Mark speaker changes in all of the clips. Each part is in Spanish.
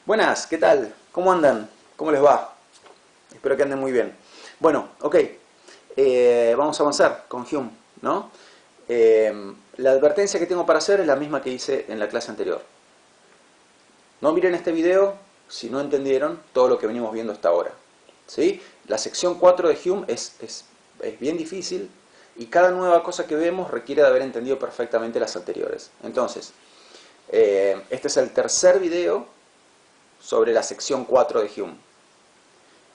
Speaker 1: Buenas, ¿qué tal? ¿Cómo andan? ¿Cómo les va? Espero que anden muy bien. Bueno, ok. Vamos a avanzar con Hume, ¿no? La advertencia que tengo para hacer es la misma que hice en la clase anterior. No miren este video si no entendieron todo lo que venimos viendo hasta ahora. ¿Sí? La sección 4 de Hume es bien difícil y cada nueva cosa que vemos requiere de haber entendido perfectamente las anteriores. Entonces, este es el tercer video sobre la sección 4 de Hume.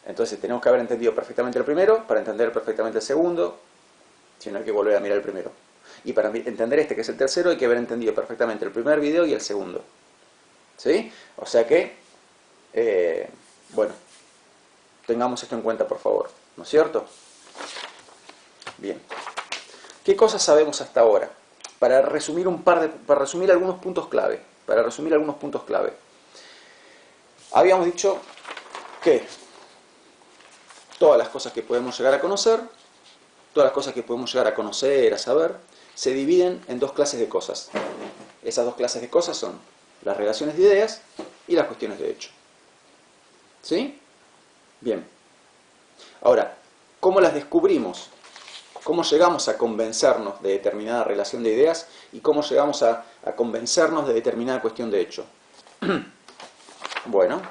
Speaker 1: Entonces tenemos que haber entendido perfectamente el primero para entender perfectamente el segundo, si no hay que volver a mirar el primero. Y para entender este, que es el tercero, hay que haber entendido perfectamente el primer video y el segundo. ¿Sí? O sea que, bueno, tengamos esto en cuenta, por favor. ¿No es cierto? Bien. ¿Qué cosas sabemos hasta ahora? Para resumir para resumir algunos puntos clave. Habíamos dicho que todas las cosas que podemos llegar a conocer, todas las cosas que podemos llegar a conocer, a saber, se dividen en dos clases de cosas. Esas dos clases de cosas son las relaciones de ideas y las cuestiones de hecho. ¿Sí? Bien. Ahora, ¿cómo las descubrimos? ¿Cómo llegamos a convencernos de determinada relación de ideas y cómo llegamos a convencernos de determinada cuestión de hecho? Bueno,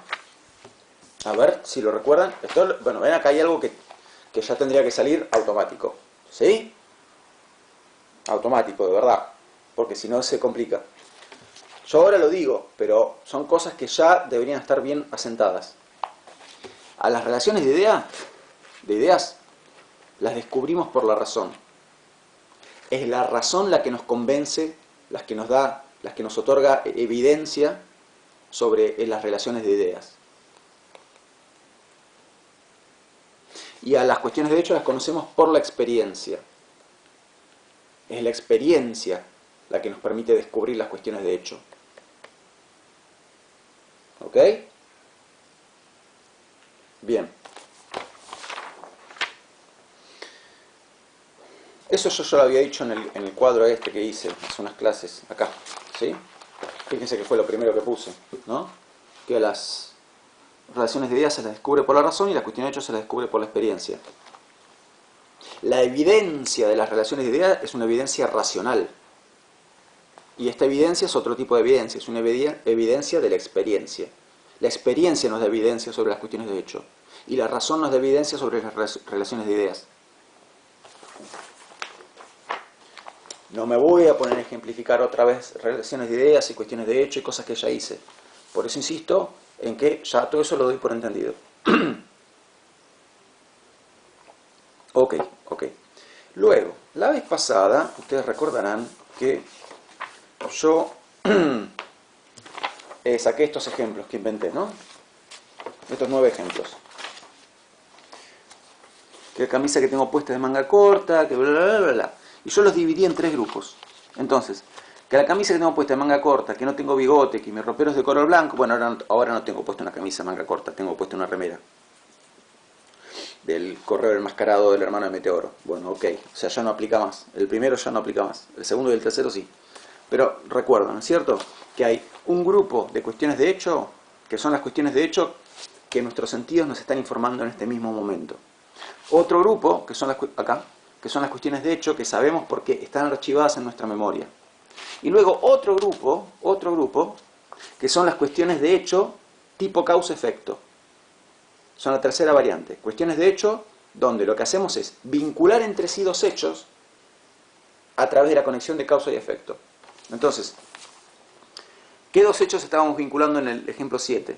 Speaker 1: a ver si lo recuerdan. Bueno, ven, acá hay algo que ya tendría que salir automático. ¿Sí? Automático, de verdad. Porque si no se complica. Yo ahora lo digo, pero son cosas que ya deberían estar bien asentadas. A las relaciones de ideas, las descubrimos por la razón. Es la razón la que nos convence, la que nos otorga evidencia sobre las relaciones de ideas. Y a las cuestiones de hecho las conocemos por la experiencia. Es la experiencia la que nos permite descubrir las cuestiones de hecho. ¿Ok? Bien. Eso yo lo había dicho en el cuadro este que hice hace unas clases, acá. ¿Sí? Fíjense que fue lo primero que puse, ¿no? Que las relaciones de ideas se las descubre por la razón y las cuestiones de hecho se las descubre por la experiencia. La evidencia de las relaciones de ideas es una evidencia racional. Y esta evidencia es otro tipo de evidencia, es una evidencia de la experiencia. La experiencia nos da evidencia sobre las cuestiones de hecho. Y la razón nos da evidencia sobre las relaciones de ideas. No me voy a poner a ejemplificar otra vez relaciones de ideas y cuestiones de hecho y cosas que ya hice. Por eso insisto en que ya todo eso lo doy por entendido. Ok. Luego, la vez pasada, ustedes recordarán que yo saqué estos ejemplos que inventé, ¿no? Estos 9 ejemplos. Que la camisa que tengo puesta es de manga corta, que bla, bla, bla, bla. Y yo los dividí en 3 grupos. Entonces, que la camisa que tengo puesta de manga corta, que no tengo bigote, que mi ropero es de color blanco, bueno, ahora no tengo puesta una camisa de manga corta, tengo puesta una remera del correo enmascarado del hermano de Meteoro. Bueno, ok, o sea, ya no aplica más. El primero ya no aplica más, el segundo y el tercero sí. Pero recuerdan, ¿no es cierto?, que hay un grupo de cuestiones de hecho, que son las cuestiones de hecho que nuestros sentidos nos están informando en este mismo momento. Otro grupo, que son que son las cuestiones de hecho que sabemos porque están archivadas en nuestra memoria. Y luego otro grupo, que son las cuestiones de hecho tipo causa-efecto. Son la tercera variante. Cuestiones de hecho donde lo que hacemos es vincular entre sí dos hechos a través de la conexión de causa y efecto. Entonces, ¿qué dos hechos estábamos vinculando en el ejemplo 7?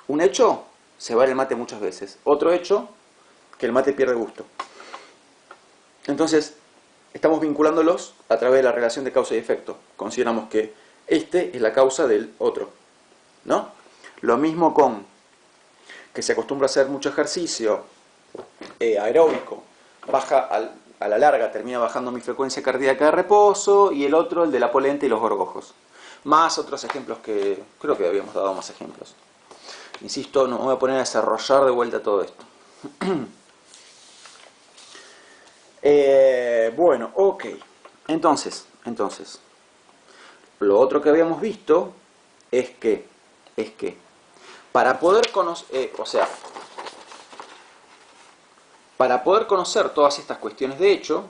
Speaker 1: Un hecho, cebar el mate muchas veces. Otro hecho, que el mate pierde gusto. Entonces, estamos vinculándolos a través de la relación de causa y efecto. Consideramos que este es la causa del otro, ¿no? Lo mismo con que se acostumbra a hacer mucho ejercicio aeróbico, baja a la larga, termina bajando mi frecuencia cardíaca de reposo, y el otro, el de la polenta y los gorgojos. Más otros ejemplos que creo que habíamos dado más ejemplos. Insisto, no me voy a poner a desarrollar de vuelta todo esto. Bueno, ok. Entonces, lo otro que habíamos visto es que para poder para poder conocer todas estas cuestiones de hecho,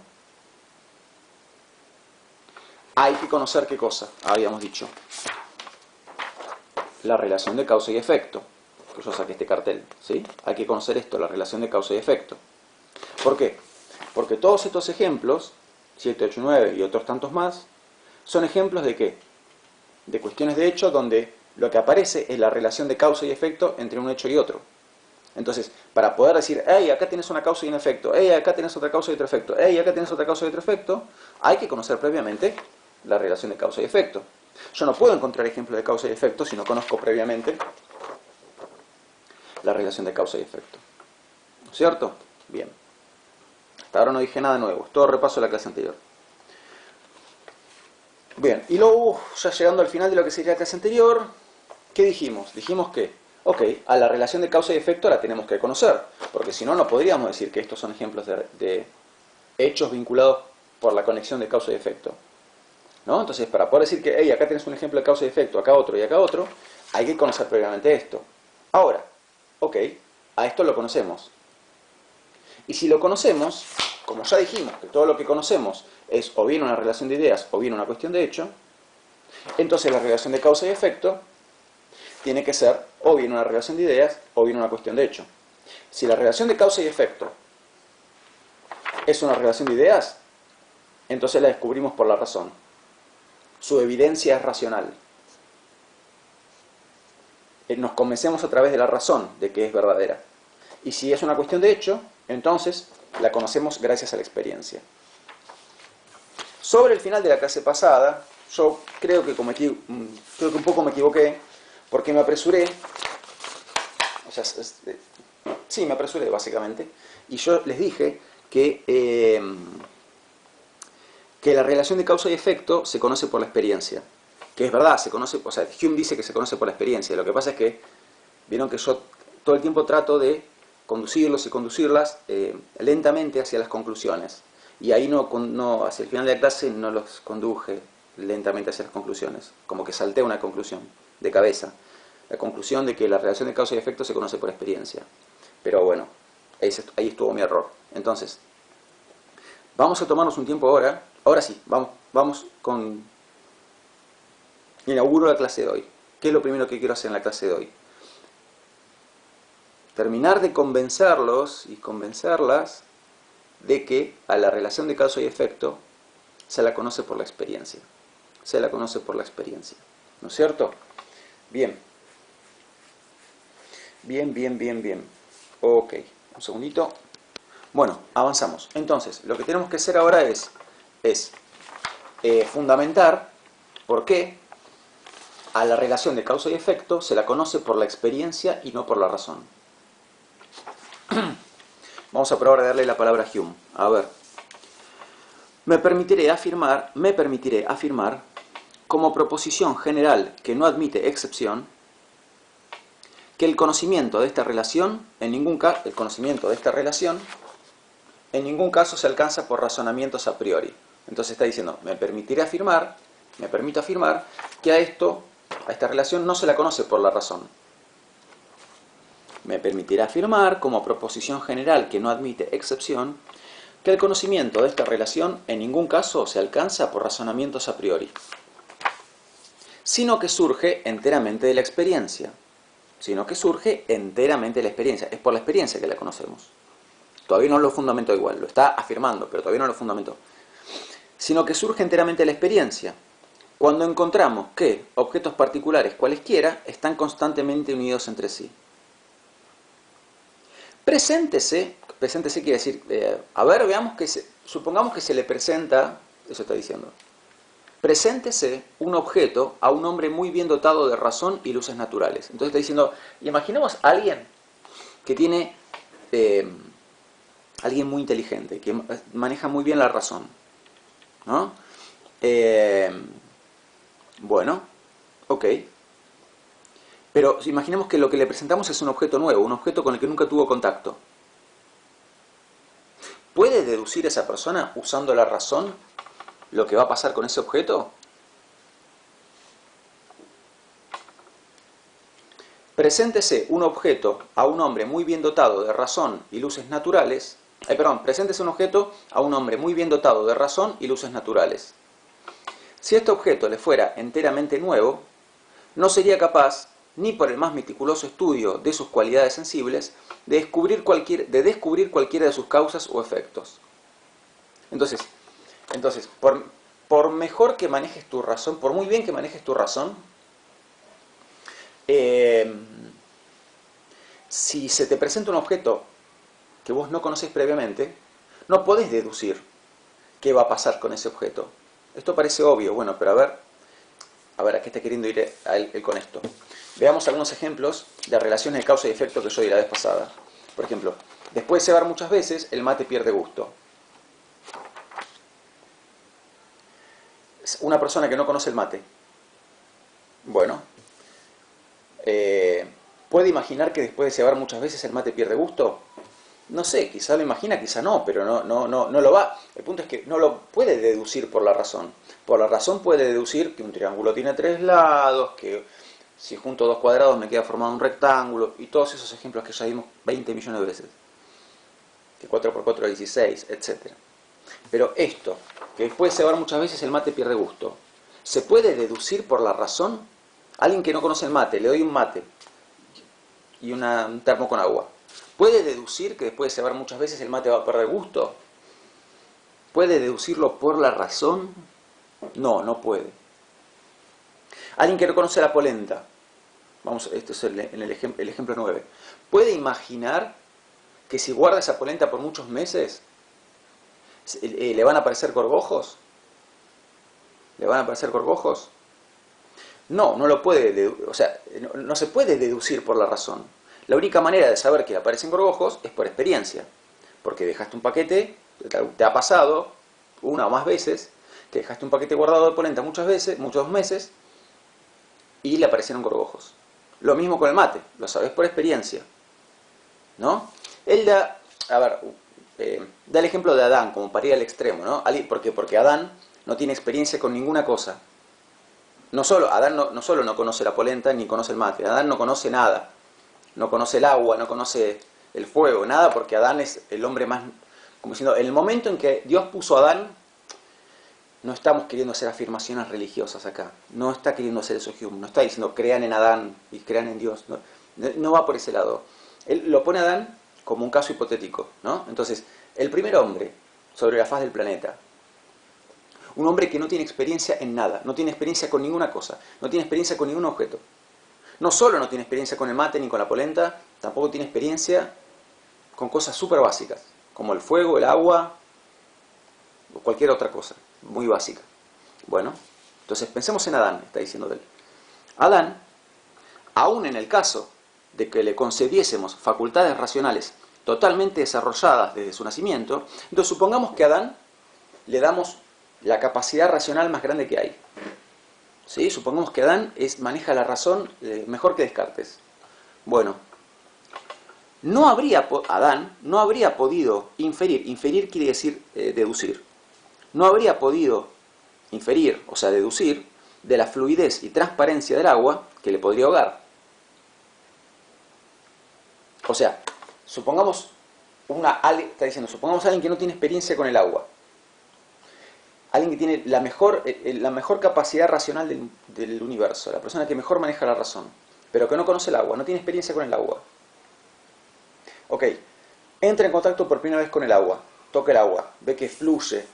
Speaker 1: hay que conocer qué cosa, habíamos dicho. La relación de causa y efecto. Que yo saqué este cartel, ¿sí? Hay que conocer esto, la relación de causa y efecto. ¿Por qué? Porque todos estos ejemplos, 7, 8, 9 y otros tantos más, son ejemplos de ¿qué? De cuestiones de hecho donde lo que aparece es la relación de causa y efecto entre un hecho y otro. Entonces, para poder decir, hey, acá tienes una causa y un efecto, hey, acá tienes otra causa y otro efecto, hey, acá tienes otra causa y otro efecto, hay que conocer previamente la relación de causa y efecto. Yo no puedo encontrar ejemplos de causa y efecto si no conozco previamente la relación de causa y efecto. ¿No es cierto? Bien. Hasta ahora no dije nada nuevo, es todo repaso de la clase anterior. Bien, y luego, ya llegando al final de lo que sería la clase anterior, ¿qué dijimos? Dijimos que, ok, a la relación de causa y efecto la tenemos que conocer, porque si no, no podríamos decir que estos son ejemplos de hechos vinculados por la conexión de causa y efecto. ¿No? Entonces, para poder decir que, hey, acá tienes un ejemplo de causa y efecto, acá otro y acá otro, hay que conocer previamente esto. Ahora, ok, a esto lo conocemos. Y si lo conocemos, como ya dijimos que todo lo que conocemos es o bien una relación de ideas o bien una cuestión de hecho, entonces la relación de causa y efecto tiene que ser o bien una relación de ideas o bien una cuestión de hecho. Si la relación de causa y efecto es una relación de ideas, entonces la descubrimos por la razón. Su evidencia es racional. Nos convencemos a través de la razón de que es verdadera. Y si es una cuestión de hecho, entonces la conocemos gracias a la experiencia. Sobre el final de la clase pasada, yo creo que un poco me equivoqué, porque me apresuré, me apresuré básicamente, y yo les dije que la relación de causa y efecto se conoce por la experiencia. Que es verdad, se conoce, Hume dice que se conoce por la experiencia. Lo que pasa es que, vieron que yo todo el tiempo trato de conducirlos y conducirlas lentamente hacia las conclusiones. Y ahí hacia el final de la clase no los conduje lentamente hacia las conclusiones. Como que salté una conclusión de cabeza. La conclusión de que la relación de causa y efecto se conoce por experiencia. Pero bueno, ahí estuvo mi error. Entonces, vamos a tomarnos un tiempo ahora. Ahora sí, vamos con... Inauguro la clase de hoy. ¿Qué es lo primero que quiero hacer en la clase de hoy? Terminar de convencerlos y convencerlas de que a la relación de causa y efecto se la conoce por la experiencia. Se la conoce por la experiencia. ¿No es cierto? Bien. Bien. Ok, un segundito. Bueno, avanzamos. Entonces, lo que tenemos que hacer ahora es fundamentar por qué a la relación de causa y efecto se la conoce por la experiencia y no por la razón. Vamos a probar a darle la palabra a Hume. A ver. Me permitiré afirmar como proposición general que no admite excepción que el conocimiento de esta relación en ningún caso se alcanza por razonamientos a priori. Entonces está diciendo, me permito afirmar que a esta relación no se la conoce por la razón. Me permitirá afirmar, como proposición general que no admite excepción, que el conocimiento de esta relación en ningún caso se alcanza por razonamientos a priori, sino que surge enteramente de la experiencia. Es por la experiencia que la conocemos. Todavía no lo fundamentó igual, lo está afirmando, pero todavía no lo fundamentó. Sino que surge enteramente de la experiencia, cuando encontramos que objetos particulares cualesquiera están constantemente unidos entre sí. Preséntese quiere decir, supongamos que se le presenta, eso está diciendo, preséntese un objeto a un hombre muy bien dotado de razón y luces naturales. Entonces está diciendo, imaginemos a alguien que tiene, alguien muy inteligente, que maneja muy bien la razón, ¿no? Bueno, ok. Pero imaginemos que lo que le presentamos es un objeto nuevo, un objeto con el que nunca tuvo contacto. ¿Puede deducir esa persona, usando la razón, lo que va a pasar con ese objeto? Preséntese un objeto a un hombre muy bien dotado de razón y luces naturales. Preséntese un objeto a un hombre muy bien dotado de razón y luces naturales. Si este objeto le fuera enteramente nuevo, no sería capaz, ni por el más meticuloso estudio de sus cualidades sensibles, de descubrir cualquiera de sus causas o efectos. Entonces por mejor que manejes tu razón, por muy bien que manejes tu razón, si se te presenta un objeto que vos no conocés previamente, no podés deducir qué va a pasar con ese objeto. Esto parece obvio, bueno, pero a ver, ¿a qué está queriendo ir él con esto? Veamos algunos ejemplos de relaciones de causa y efecto que yo di la vez pasada. Por ejemplo, después de cebar muchas veces, el mate pierde gusto. Una persona que no conoce el mate, bueno, ¿puede imaginar que después de cebar muchas veces el mate pierde gusto? No sé, quizá lo imagina, quizá no, pero no lo va. El punto es que no lo puede deducir por la razón. Por la razón puede deducir que un triángulo tiene 3 lados, que si junto 2 cuadrados me queda formado un rectángulo, y todos esos ejemplos que ya vimos 20 millones de veces. Que 4 por 4 es 16, etc. Pero esto, que después de cebar muchas veces el mate pierde gusto, ¿se puede deducir por la razón? Alguien que no conoce el mate, le doy un mate y un termo con agua. ¿Puede deducir que después de cebar muchas veces el mate va a perder gusto? ¿Puede deducirlo por la razón? No, no puede. Alguien que no conoce la polenta, vamos, esto es el ejemplo 9, ¿puede imaginar que si guarda esa polenta por muchos meses, le van a aparecer gorgojos? ¿Le van a aparecer gorgojos? No, no lo puede, o sea, no se puede deducir por la razón. La única manera de saber que le aparecen gorgojos es por experiencia. Porque dejaste un paquete, te ha pasado una o más veces, que dejaste un paquete guardado de polenta muchas veces, muchos meses, y le aparecieron gorgojos. Lo mismo con el mate, lo sabes por experiencia, ¿no? Él da, da el ejemplo de Adán, como para ir al extremo, ¿no? ¿Por qué? Porque Adán no tiene experiencia con ninguna cosa. Adán no solo no conoce la polenta ni conoce el mate, Adán no conoce nada. No conoce el agua, no conoce el fuego, nada, porque Adán es el hombre más... Como diciendo, en el momento en que Dios puso a Adán, no estamos queriendo hacer afirmaciones religiosas acá. No está queriendo hacer eso Hume. No está diciendo crean en Adán y crean en Dios. No va por ese lado. Él lo pone a Adán como un caso hipotético, ¿no? Entonces, el primer hombre sobre la faz del planeta, un hombre que no tiene experiencia en nada, no tiene experiencia con ninguna cosa, no tiene experiencia con ningún objeto. No solo no tiene experiencia con el mate ni con la polenta, tampoco tiene experiencia con cosas súper básicas, como el fuego, el agua, o cualquier otra cosa, muy básica. Bueno, entonces pensemos en Adán, está diciendo él. Adán, aún en el caso de que le concediésemos facultades racionales totalmente desarrolladas desde su nacimiento, entonces supongamos que a Adán le damos la capacidad racional más grande que hay. ¿Sí? Supongamos que Adán maneja la razón mejor que Descartes. Bueno, Adán no habría podido inferir quiere decir deducir, no habría podido inferir, o sea, deducir, de la fluidez y transparencia del agua que le podría ahogar. O sea, supongamos supongamos a alguien que no tiene experiencia con el agua. Alguien que tiene la mejor capacidad racional del universo, la persona que mejor maneja la razón, pero que no conoce el agua, no tiene experiencia con el agua. Ok, entra en contacto por primera vez con el agua, toca el agua, ve que fluye,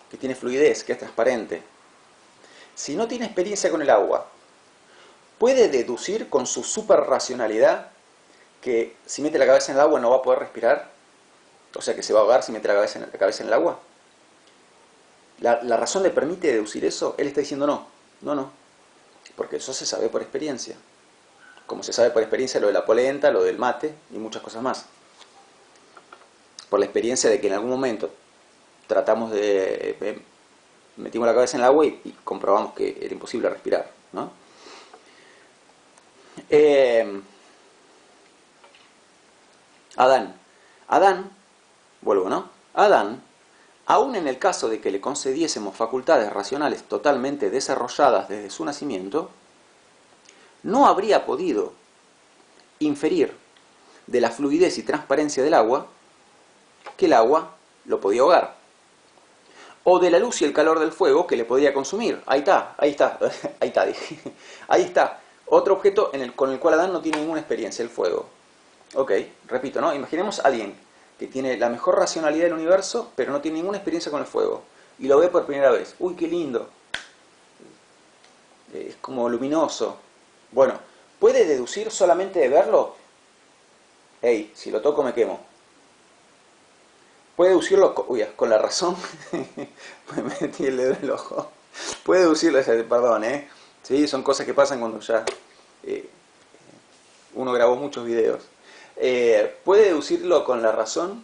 Speaker 1: que tiene fluidez, que es transparente. Si no tiene experiencia con el agua, puede deducir con su superracionalidad que si mete la cabeza en el agua no va a poder respirar, o sea que se va a ahogar si mete la cabeza en el agua. ¿La razón le permite deducir eso? Él está diciendo no, porque eso se sabe por experiencia. Como se sabe por experiencia lo de la polenta, lo del mate y muchas cosas más. Por la experiencia de que en algún momento metimos la cabeza en el agua y comprobamos que era imposible respirar, ¿no? Adán, vuelvo, ¿no? Adán, aun en el caso de que le concediésemos facultades racionales totalmente desarrolladas desde su nacimiento, no habría podido inferir de la fluidez y transparencia del agua que el agua lo podía ahogar. O de la luz y el calor del fuego que le podía consumir. Ahí está, dije. Ahí está. Otro objeto con el cual Adán no tiene ninguna experiencia, el fuego. Ok, repito, ¿no? Imaginemos a alguien que tiene la mejor racionalidad del universo, pero no tiene ninguna experiencia con el fuego. Y lo ve por primera vez. Uy, qué lindo. Es como luminoso. Bueno, ¿puede deducir solamente de verlo? Hey, si lo toco me quemo. Puede deducirlo con la razón. Me metí el dedo en el ojo. Puede deducirlo, perdón, ¿sí? Son cosas que pasan cuando ya uno grabó muchos videos. Puede deducirlo con la razón.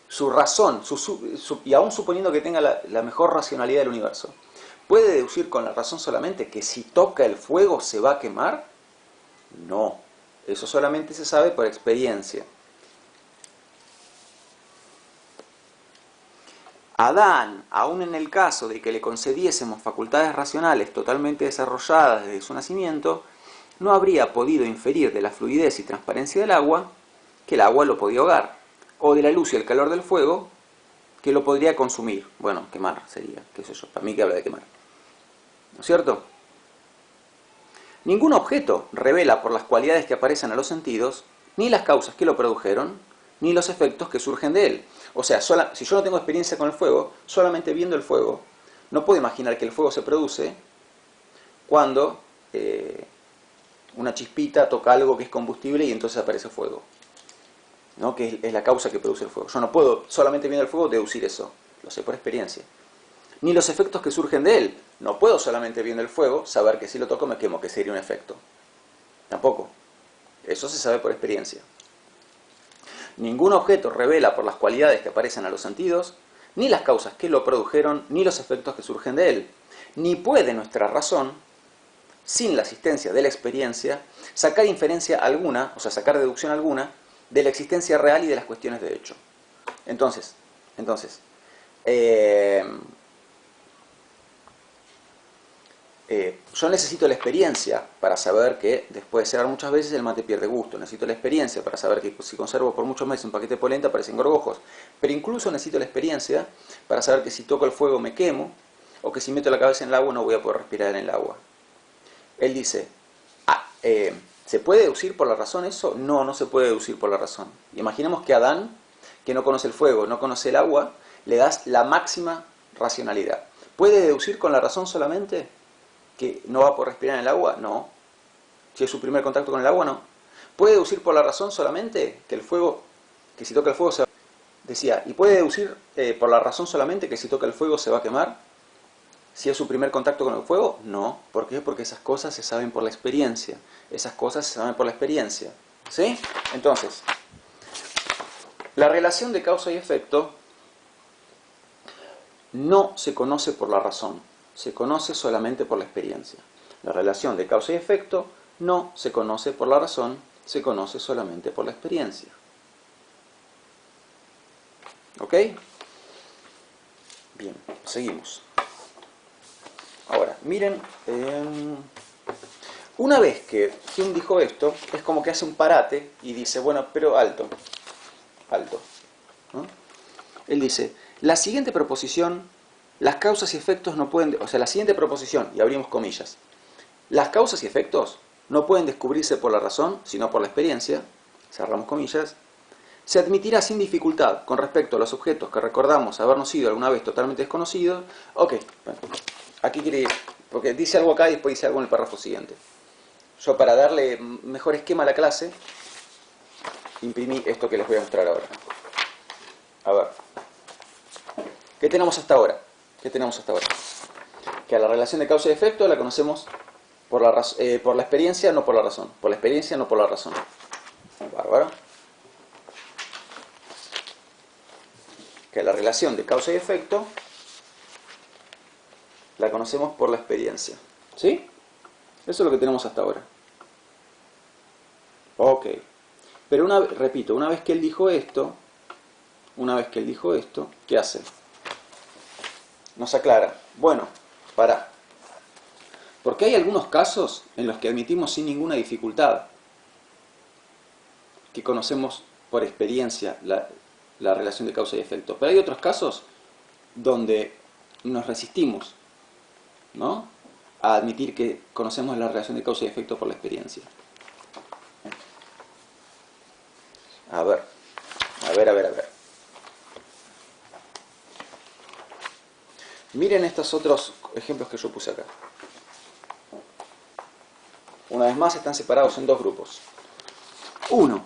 Speaker 1: Su razón, y aún suponiendo que tenga la mejor racionalidad del universo, ¿puede deducir con la razón solamente que si toca el fuego se va a quemar? No. Eso solamente se sabe por experiencia. Adán, aun en el caso de que le concediésemos facultades racionales totalmente desarrolladas desde su nacimiento, no habría podido inferir de la fluidez y transparencia del agua que el agua lo podía ahogar, o de la luz y el calor del fuego que lo podría consumir. Bueno, quemar sería, qué sé yo, para mí que habla de quemar. ¿No es cierto? Ningún objeto revela por las cualidades que aparecen a los sentidos, ni las causas que lo produjeron, ni los efectos que surgen de él. O sea, si yo no tengo experiencia con el fuego, solamente viendo el fuego, no puedo imaginar que el fuego se produce cuando una chispita toca algo que es combustible y entonces aparece fuego, ¿no? Que es la causa que produce el fuego. Yo no puedo, solamente viendo el fuego, deducir eso. Lo sé por experiencia. Ni los efectos que surgen de él. No puedo solamente viendo el fuego saber que si lo toco me quemo, que sería un efecto. Tampoco. Eso se sabe por experiencia. Ningún objeto revela por las cualidades que aparecen a los sentidos, ni las causas que lo produjeron, ni los efectos que surgen de él. Ni puede nuestra razón, sin la asistencia de la experiencia, sacar inferencia alguna, o sea, sacar deducción alguna, de la existencia real y de las cuestiones de hecho. Entonces, yo necesito la experiencia para saber que después de cenar muchas veces el mate pierde gusto. Necesito la experiencia para saber que si conservo por muchos meses un paquete de polenta aparecen gorgojos. Pero incluso necesito la experiencia para saber que si toco el fuego me quemo, o que si meto la cabeza en el agua no voy a poder respirar en el agua. Él dice, ¿se puede deducir por la razón eso? No, no se puede deducir por la razón. Imaginemos que a Adán, que no conoce el fuego, no conoce el agua, le das la máxima racionalidad. ¿Puede deducir con la razón solamente que no va a poder respirar en el agua? No. Si es su primer contacto con el agua, no. ¿Puede deducir por la razón solamente que el fuego, que si toca el fuego se va a quemar? Decía, ¿y puede deducir por la razón solamente que si toca el fuego se va a quemar? Si es su primer contacto con el fuego, no. ¿Por qué? Porque esas cosas se saben por la experiencia. Esas cosas se saben por la experiencia. ¿Sí? Entonces, la relación de causa y efecto no se conoce por la razón. Se conoce solamente por la experiencia. La relación de causa y efecto no se conoce por la razón, se conoce solamente por la experiencia. ¿Ok? Bien, seguimos. Ahora, miren, una vez que Hume dijo esto, es como que hace un parate y dice, bueno, pero alto, ¿no? Él dice, la siguiente proposición, las causas y efectos no pueden, o sea, la siguiente proposición, y abrimos comillas, las causas y efectos no pueden descubrirse por la razón, sino por la experiencia, cerramos comillas, se admitirá sin dificultad con respecto a los objetos que recordamos habernos sido alguna vez totalmente desconocidos. Ok, bueno, aquí quiere ir, porque dice algo acá y después dice algo en el párrafo siguiente. Yo, para darle mejor esquema a la clase, imprimí esto que les voy a mostrar ahora. A ver, ¿qué tenemos hasta ahora? Que a la relación de causa y efecto la conocemos por la experiencia, no por la razón. Por la experiencia, no por la razón. Bárbaro. Que la relación de causa y efecto la conocemos por la experiencia. ¿Sí? Eso es lo que tenemos hasta ahora. Ok. Pero repito, una vez que él dijo esto, ¿qué hace? Nos aclara. Bueno, pará. Porque hay algunos casos en los que admitimos sin ninguna dificultad que conocemos por experiencia la relación de causa y efecto. Pero hay otros casos donde nos resistimos, ¿no?, a admitir que conocemos la relación de causa y efecto por la experiencia. A ver. Miren estos otros ejemplos que yo puse acá. Una vez más están separados en dos grupos. 1.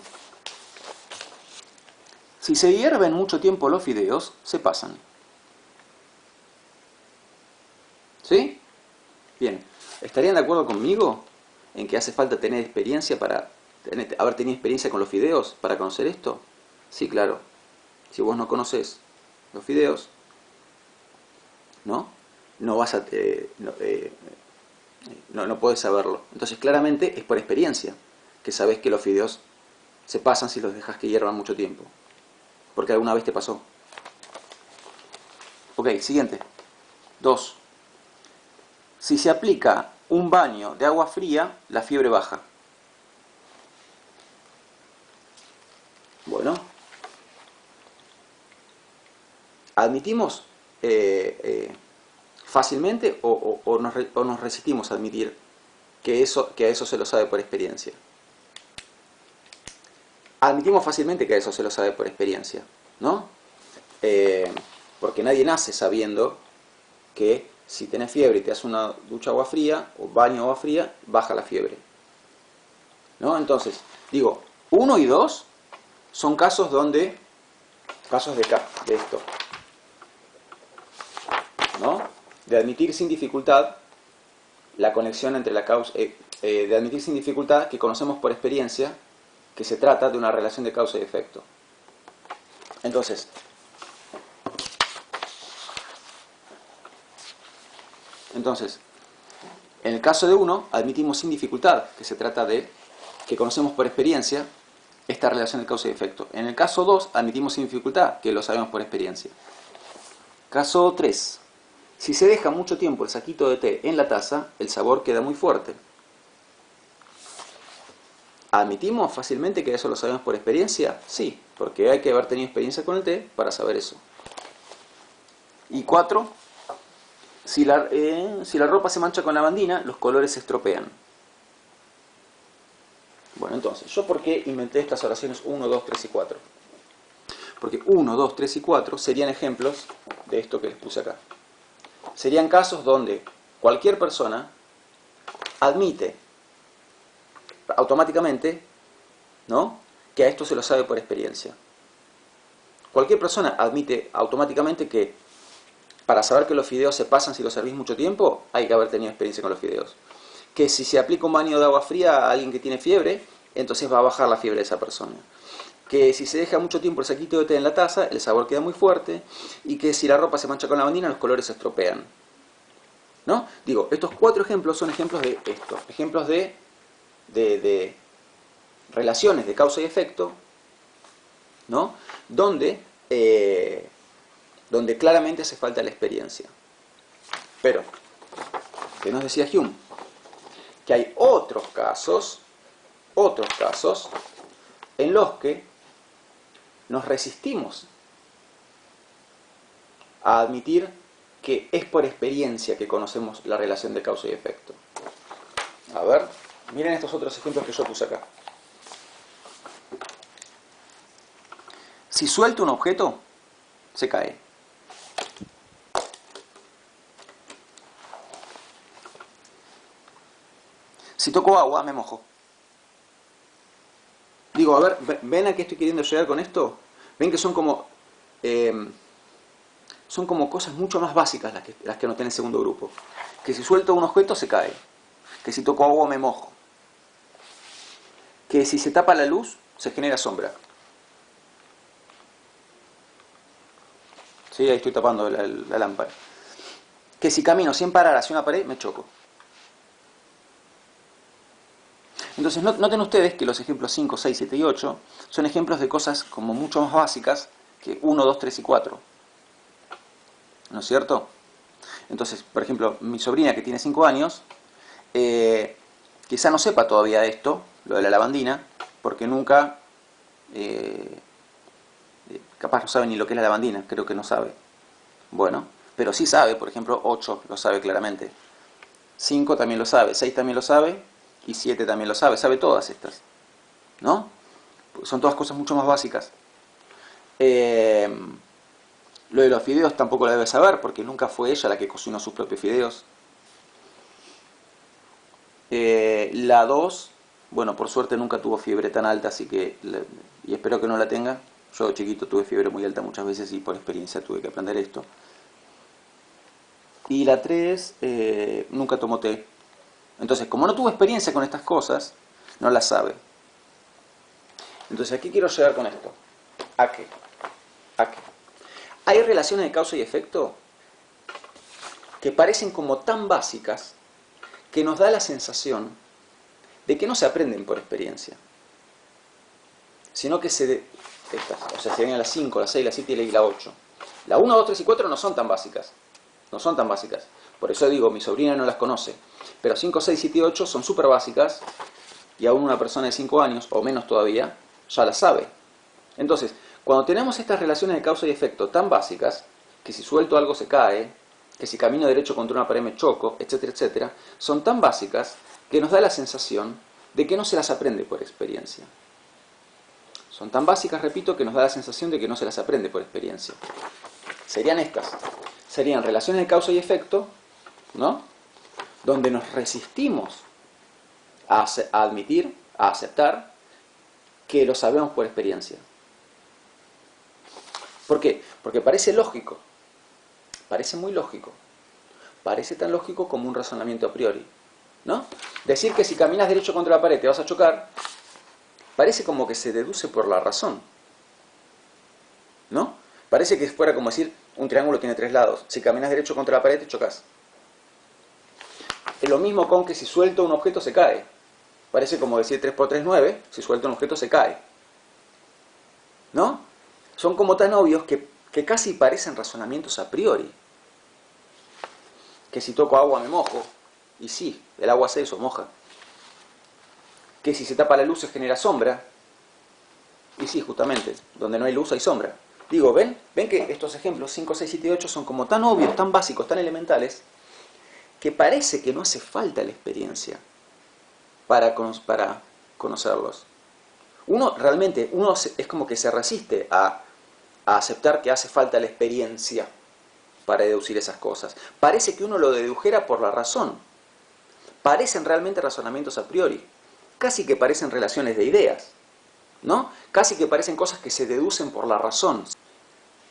Speaker 1: Si se hierven mucho tiempo los fideos, se pasan. ¿Sí? Bien. ¿Estarían de acuerdo conmigo en que hace falta tener experiencia haber tenido experiencia con los fideos para conocer esto? Sí, claro. Si vos no conoces los fideos, no vas a no podés saberlo. Entonces claramente es por experiencia que sabés que los fideos se pasan si los dejas que hiervan mucho tiempo, porque alguna vez te pasó. Ok, siguiente. 2. Si se aplica un baño de agua fría, la fiebre baja. Bueno, ¿admitimos fácilmente o nos resistimos a admitir que a eso se lo sabe por experiencia? Admitimos fácilmente que a eso se lo sabe por experiencia, ¿no? Porque nadie nace sabiendo que si tenés fiebre y te haces una ducha de agua fría o baño de agua fría, baja la fiebre, ¿no? Entonces, digo, 1 y 2 son casos de esto, ¿no?, de admitir sin dificultad la conexión entre la causa, de admitir sin dificultad que conocemos por experiencia que se trata de una relación de causa y efecto. Entonces, en el caso de 1, admitimos sin dificultad que se trata de que conocemos por experiencia esta relación de causa y efecto. En el caso 2, admitimos sin dificultad que lo sabemos por experiencia. Caso 3. Si se deja mucho tiempo el saquito de té en la taza, el sabor queda muy fuerte. ¿Admitimos fácilmente que eso lo sabemos por experiencia? Sí, porque hay que haber tenido experiencia con el té para saber eso. Y 4. Si la ropa se mancha con lavandina, los colores se estropean. Bueno, entonces, ¿yo por qué inventé estas oraciones 1, 2, 3 y 4? Porque 1, 2, 3 y 4 serían ejemplos de esto que les puse acá. Serían casos donde cualquier persona admite automáticamente, ¿no?, que a esto se lo sabe por experiencia. Cualquier persona admite automáticamente que para saber que los fideos se pasan si los servís mucho tiempo, hay que haber tenido experiencia con los fideos. Que si se aplica un baño de agua fría a alguien que tiene fiebre, entonces va a bajar la fiebre de esa persona. Que si se deja mucho tiempo el saquito de té en la taza, el sabor queda muy fuerte. Y que si la ropa se mancha con lavandina, los colores se estropean, ¿no? Digo, estos 4 ejemplos son ejemplos de esto. Ejemplos de relaciones de causa y efecto, ¿no?, donde claramente hace falta la experiencia. Pero, ¿qué nos decía Hume? Que hay otros casos en los que nos resistimos a admitir que es por experiencia que conocemos la relación de causa y efecto. A ver, miren estos otros ejemplos que yo puse acá. Si suelto un objeto, se cae. Si toco agua, me mojo. Digo, a ver, ¿ven a qué estoy queriendo llegar con esto? ¿Ven que son como cosas mucho más básicas las que noté en el segundo grupo? Que si suelto un objeto, se cae. Que si toco agua, me mojo. Que si se tapa la luz, se genera sombra. Sí, ahí estoy tapando la lámpara. Que si camino sin parar hacia una pared, me choco. Entonces, noten ustedes que los ejemplos 5, 6, 7 y 8 son ejemplos de cosas como mucho más básicas que 1, 2, 3 y 4. ¿No es cierto? Entonces, por ejemplo, mi sobrina que tiene 5 años, quizá no sepa todavía esto, lo de la lavandina, porque nunca Capaz no sabe ni lo que es la lavandina, creo que no sabe. Bueno, pero sí sabe, por ejemplo, 8 lo sabe claramente. 5 también lo sabe, 6 también lo sabe, y 7 también lo sabe todas estas, ¿no? Son todas cosas mucho más básicas. Lo de los fideos tampoco lo debe saber, porque nunca fue ella la que cocinó sus propios fideos. La 2, bueno, por suerte nunca tuvo fiebre tan alta, así que, y espero que no la tenga. Yo chiquito tuve fiebre muy alta muchas veces y por experiencia tuve que aprender esto. Y la 3, nunca tomó té. Entonces, como no tuvo experiencia con estas cosas, no las sabe. Entonces, ¿a qué quiero llegar con esto? ¿A qué? ¿A qué? Hay relaciones de causa y efecto que parecen como tan básicas que nos da la sensación de que no se aprenden por experiencia, sino que serían las 5, las 6, las 7 y la 8. La 1, 2, 3 y 4 no son tan básicas. No son tan básicas. Por eso digo, mi sobrina no las conoce. Pero 5, 6, 7 y 8 son súper básicas y aún una persona de 5 años, o menos todavía, ya las sabe. Entonces, cuando tenemos estas relaciones de causa y efecto tan básicas, que si suelto algo se cae, que si camino derecho contra una pared me choco, etcétera, etcétera, son tan básicas que nos da la sensación de que no se las aprende por experiencia. Son tan básicas, repito, que nos da la sensación de que no se las aprende por experiencia. Serían estas. Serían relaciones de causa y efecto, ¿no? Donde nos resistimos a admitir, a aceptar que lo sabemos por experiencia. ¿Por qué? Porque parece lógico. Parece muy lógico. Parece tan lógico como un razonamiento a priori, ¿no? Decir que si caminas derecho contra la pared te vas a chocar, parece como que se deduce por la razón, ¿no? Parece que fuera como decir, un triángulo tiene 3 lados. Si caminas derecho contra la pared te chocas. Es lo mismo con que si suelto un objeto se cae. Parece como decir 3 por 3 es 9, si suelto un objeto se cae. ¿No? Son como tan obvios que casi parecen razonamientos a priori. Que si toco agua me mojo. Y sí, el agua hace eso, moja. Que si se tapa la luz se genera sombra. Y sí, justamente, donde no hay luz hay sombra. Digo, ¿ven que estos ejemplos 5, 6, 7 y 8 son como tan obvios, tan básicos, tan elementales, que parece que no hace falta la experiencia para conocerlos? Uno es como que se resiste a aceptar que hace falta la experiencia para deducir esas cosas. Parece que uno lo dedujera por la razón. Parecen realmente razonamientos a priori. Casi que parecen relaciones de ideas, ¿no? Casi que parecen cosas que se deducen por la razón.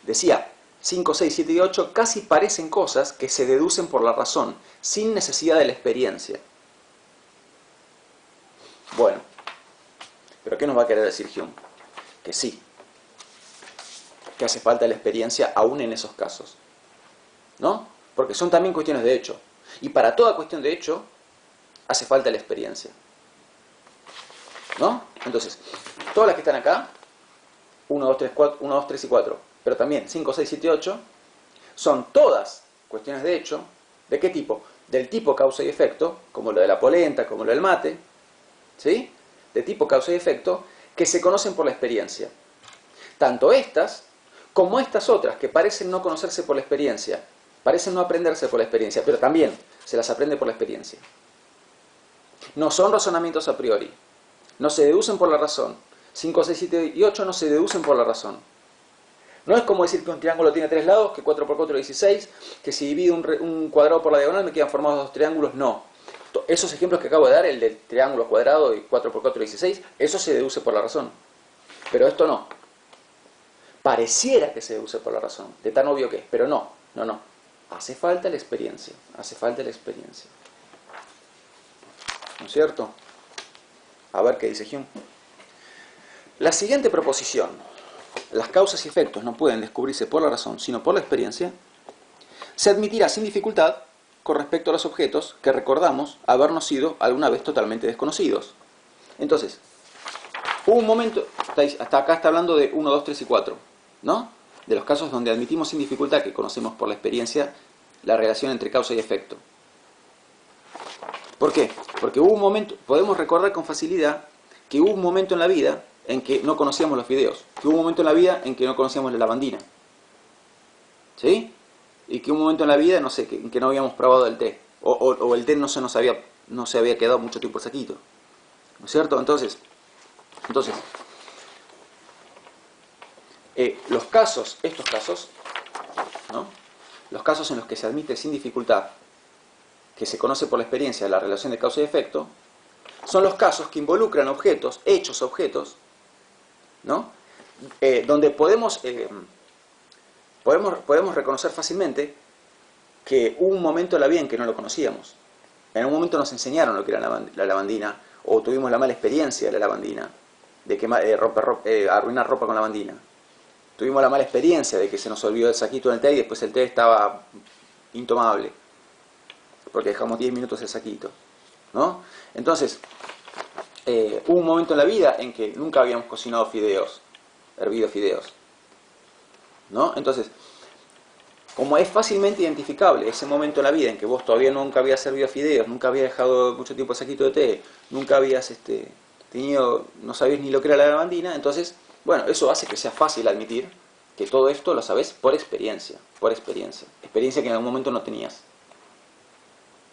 Speaker 1: Decía, 5, 6, 7 y 8 casi parecen cosas que se deducen por la razón, sin necesidad de la experiencia. Bueno, ¿pero qué nos va a querer decir Hume? Que sí, que hace falta la experiencia aún en esos casos, ¿no? Porque son también cuestiones de hecho. Y para toda cuestión de hecho, hace falta la experiencia, ¿no? Entonces, todas las que están acá, 1, 2, 3, 4, 1, 2, 3 y 4, pero también 5, 6, 7 y 8, son todas cuestiones de hecho. ¿De qué tipo? Del tipo causa y efecto, como lo de la polenta, como lo del mate, ¿sí? De tipo causa y efecto, que se conocen por la experiencia. Tanto estas, como estas otras, que parecen no conocerse por la experiencia, parecen no aprenderse por la experiencia, pero también se las aprende por la experiencia. No son razonamientos a priori, no se deducen por la razón. 5, 6, 7 y 8 no se deducen por la razón. No es como decir que un triángulo tiene 3 lados, que 4 por 4 es 16, que si divido un cuadrado por la diagonal me quedan formados 2 triángulos. No. Esos ejemplos que acabo de dar, el del triángulo cuadrado y 4 por 4 es 16, eso se deduce por la razón. Pero esto no. Pareciera que se deduce por la razón, de tan obvio que es, pero no. Hace falta la experiencia, hace falta la experiencia. ¿No es cierto? A ver qué dice Hume. La siguiente proposición, las causas y efectos no pueden descubrirse por la razón, sino por la experiencia, se admitirá sin dificultad con respecto a los objetos que recordamos habernos sido alguna vez totalmente desconocidos. Entonces, hubo un momento, hasta acá está hablando de 1, 2, 3 y 4, ¿no? De los casos donde admitimos sin dificultad que conocemos por la experiencia la relación entre causa y efecto. ¿Por qué? Porque hubo un momento, podemos recordar con facilidad que hubo un momento en la vida en que no conocíamos los fideos, que hubo un momento en la vida en que no conocíamos la lavandina, ¿sí? Y que hubo un momento en la vida, no sé, en que no habíamos probado el té, o el té no se había quedado mucho tiempo el saquito, ¿no es cierto? Entonces estos casos, ¿no? Los casos en los que se admite sin dificultad, que se conoce por la experiencia de la relación de causa y efecto, son los casos que involucran objetos, ¿no? Donde podemos reconocer fácilmente que hubo un momento en la vida en que no lo conocíamos. En un momento nos enseñaron lo que era la lavandina, o tuvimos la mala experiencia de la lavandina, de arruinar ropa con lavandina. Tuvimos la mala experiencia de que se nos olvidó el saquito en el té y después el té estaba intomable, porque dejamos 10 minutos el saquito, ¿no? Entonces, hubo un momento en la vida en que nunca habíamos cocinado fideos, hervido fideos, ¿no? Entonces, como es fácilmente identificable ese momento en la vida en que vos todavía nunca habías servido fideos, nunca habías dejado mucho tiempo el saquito de té, nunca habías no sabías ni lo que era la lavandina, entonces, bueno, eso hace que sea fácil admitir que todo esto lo sabés por experiencia, experiencia que en algún momento no tenías.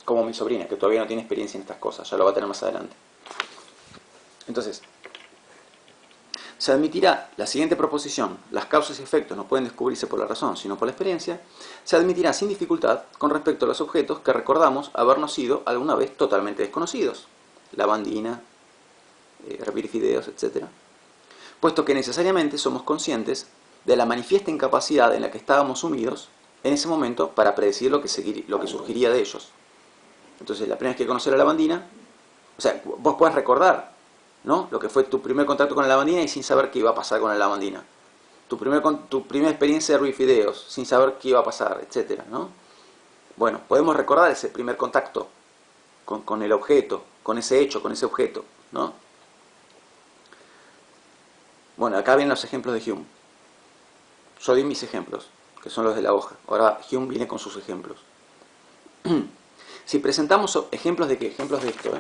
Speaker 1: Como mi sobrina, que todavía no tiene experiencia en estas cosas, ya lo va a tener más adelante. Entonces, se admitirá la siguiente proposición: las causas y efectos no pueden descubrirse por la razón, sino por la experiencia. Se admitirá sin dificultad con respecto a los objetos que recordamos habernos sido alguna vez totalmente desconocidos, lavandina, hervir fideos, etc. Puesto que necesariamente somos conscientes de la manifiesta incapacidad en la que estábamos sumidos en ese momento para predecir lo que surgiría de ellos. Entonces, la primera vez que conocer la lavandina, o sea, vos podés recordar, ¿no?, lo que fue tu primer contacto con la lavandina y sin saber qué iba a pasar con la lavandina. Tu primera experiencia de hervir fideos, sin saber qué iba a pasar, etcétera, ¿no? Bueno, podemos recordar ese primer contacto con el objeto, con ese hecho, con ese objeto, ¿no? Bueno, acá vienen los ejemplos de Hume. Yo di mis ejemplos, que son los de la hoja. Ahora Hume viene con sus ejemplos. Si presentamos ejemplos de qué, ejemplos de esto,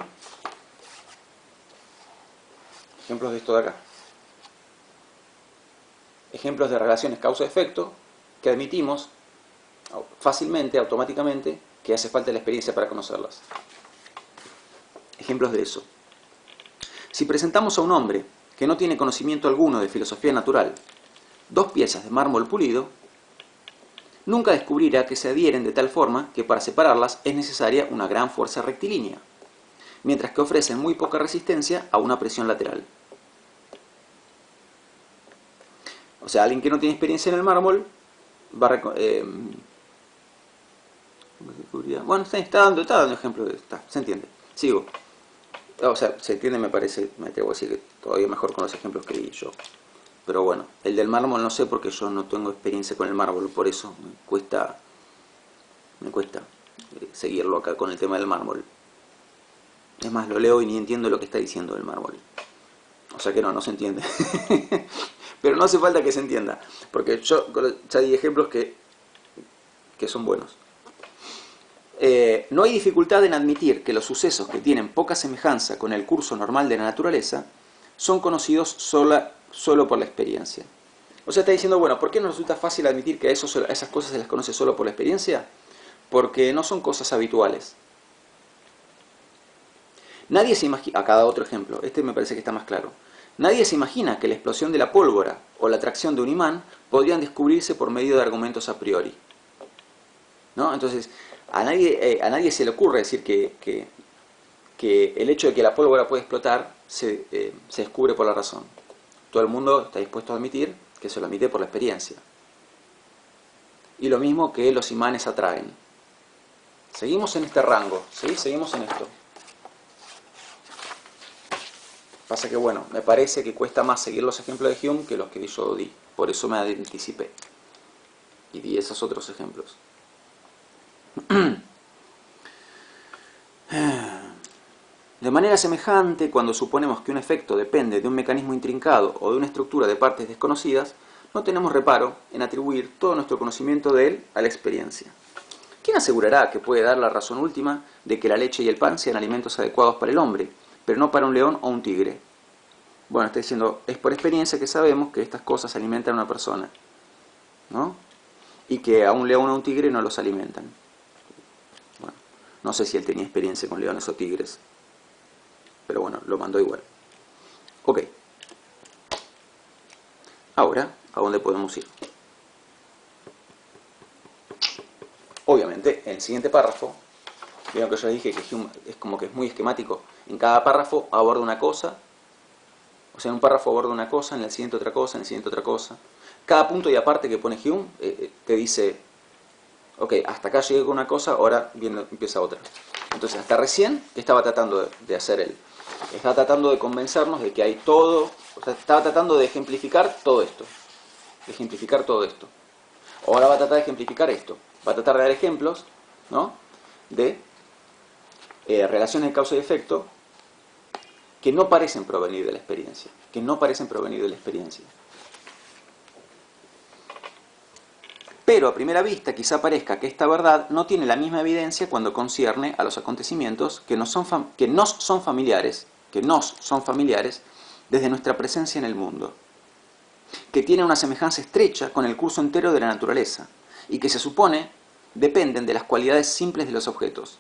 Speaker 1: ejemplos de esto de acá, ejemplos de relaciones causa-efecto que admitimos fácilmente, automáticamente, que hace falta la experiencia para conocerlas. Ejemplos de eso. Si presentamos a un hombre que no tiene conocimiento alguno de filosofía natural 2 piezas de mármol pulido, nunca descubrirá que se adhieren de tal forma que para separarlas es necesaria una gran fuerza rectilínea, mientras que ofrecen muy poca resistencia a una presión lateral. O sea, alguien que no tiene experiencia en el mármol va a bueno, está dando ejemplos, se entiende. Sigo. O sea, se entiende, me atrevo a decir que todavía mejor con los ejemplos que di yo. Pero bueno, el del mármol no sé porque yo no tengo experiencia con el mármol, por eso me cuesta seguirlo acá con el tema del mármol. Es más, lo leo y ni entiendo lo que está diciendo del mármol. O sea que no se entiende. Pero no hace falta que se entienda, porque yo ya di ejemplos que son buenos. No hay dificultad en admitir que los sucesos que tienen poca semejanza con el curso normal de la naturaleza son conocidos solo por la experiencia. O sea, está diciendo, bueno, ¿por qué nos resulta fácil admitir que esas cosas se las conoce solo por la experiencia? Porque no son cosas habituales. Nadie se imagina, acá da otro ejemplo, este me parece que está más claro. Nadie se imagina que la explosión de la pólvora o la atracción de un imán podrían descubrirse por medio de argumentos a priori, ¿no? Entonces, a nadie se le ocurre decir que el hecho de que la pólvora puede explotar se descubre por la razón. Todo el mundo está dispuesto a admitir que se lo admite por la experiencia. Y lo mismo que los imanes atraen. Seguimos en este rango, ¿sí? Seguimos en esto. Pasa que, bueno, me parece que cuesta más seguir los ejemplos de Hume que los que yo di. Por eso me anticipé. Y di esos otros ejemplos. De manera semejante, cuando suponemos que un efecto depende de un mecanismo intrincado o de una estructura de partes desconocidas, no tenemos reparo en atribuir todo nuestro conocimiento de él a la experiencia. ¿Quién asegurará que puede dar la razón última de que la leche y el pan sean alimentos adecuados para el hombre, pero no para un león o un tigre? Bueno, Bueno, está diciendo, es por experiencia que sabemos que estas cosas alimentan a una persona, ¿no? Y que a un león o a un tigre no los alimentan. Bueno, no sé si él tenía experiencia con leones o tigres, pero bueno, lo mandó igual. Ok. Ahora, ¿a dónde podemos ir? Obviamente, en el siguiente párrafo, vieron que yo les dije que Hume es como que es muy esquemático. En cada párrafo aborda una cosa, o sea, en un párrafo aborda una cosa, en el siguiente otra cosa, en el siguiente otra cosa. Cada punto y aparte que pone Hume te dice, ok, hasta acá llegué con una cosa, ahora empieza otra. Entonces, hasta recién, ¿qué estaba tratando de hacer él? Estaba tratando de convencernos de que hay todo, o sea, estaba tratando de ejemplificar todo esto. De ejemplificar todo esto. Ahora va a tratar de ejemplificar esto. Va a tratar de dar ejemplos, ¿no? De relaciones de causa y efecto que no parecen provenir de la experiencia. Que no parecen provenir de la experiencia. Pero a primera vista quizá parezca que esta verdad no tiene la misma evidencia cuando concierne a los acontecimientos que nos son familiares desde nuestra presencia en el mundo, que tienen una semejanza estrecha con el curso entero de la naturaleza y que se supone dependen de las cualidades simples de los objetos,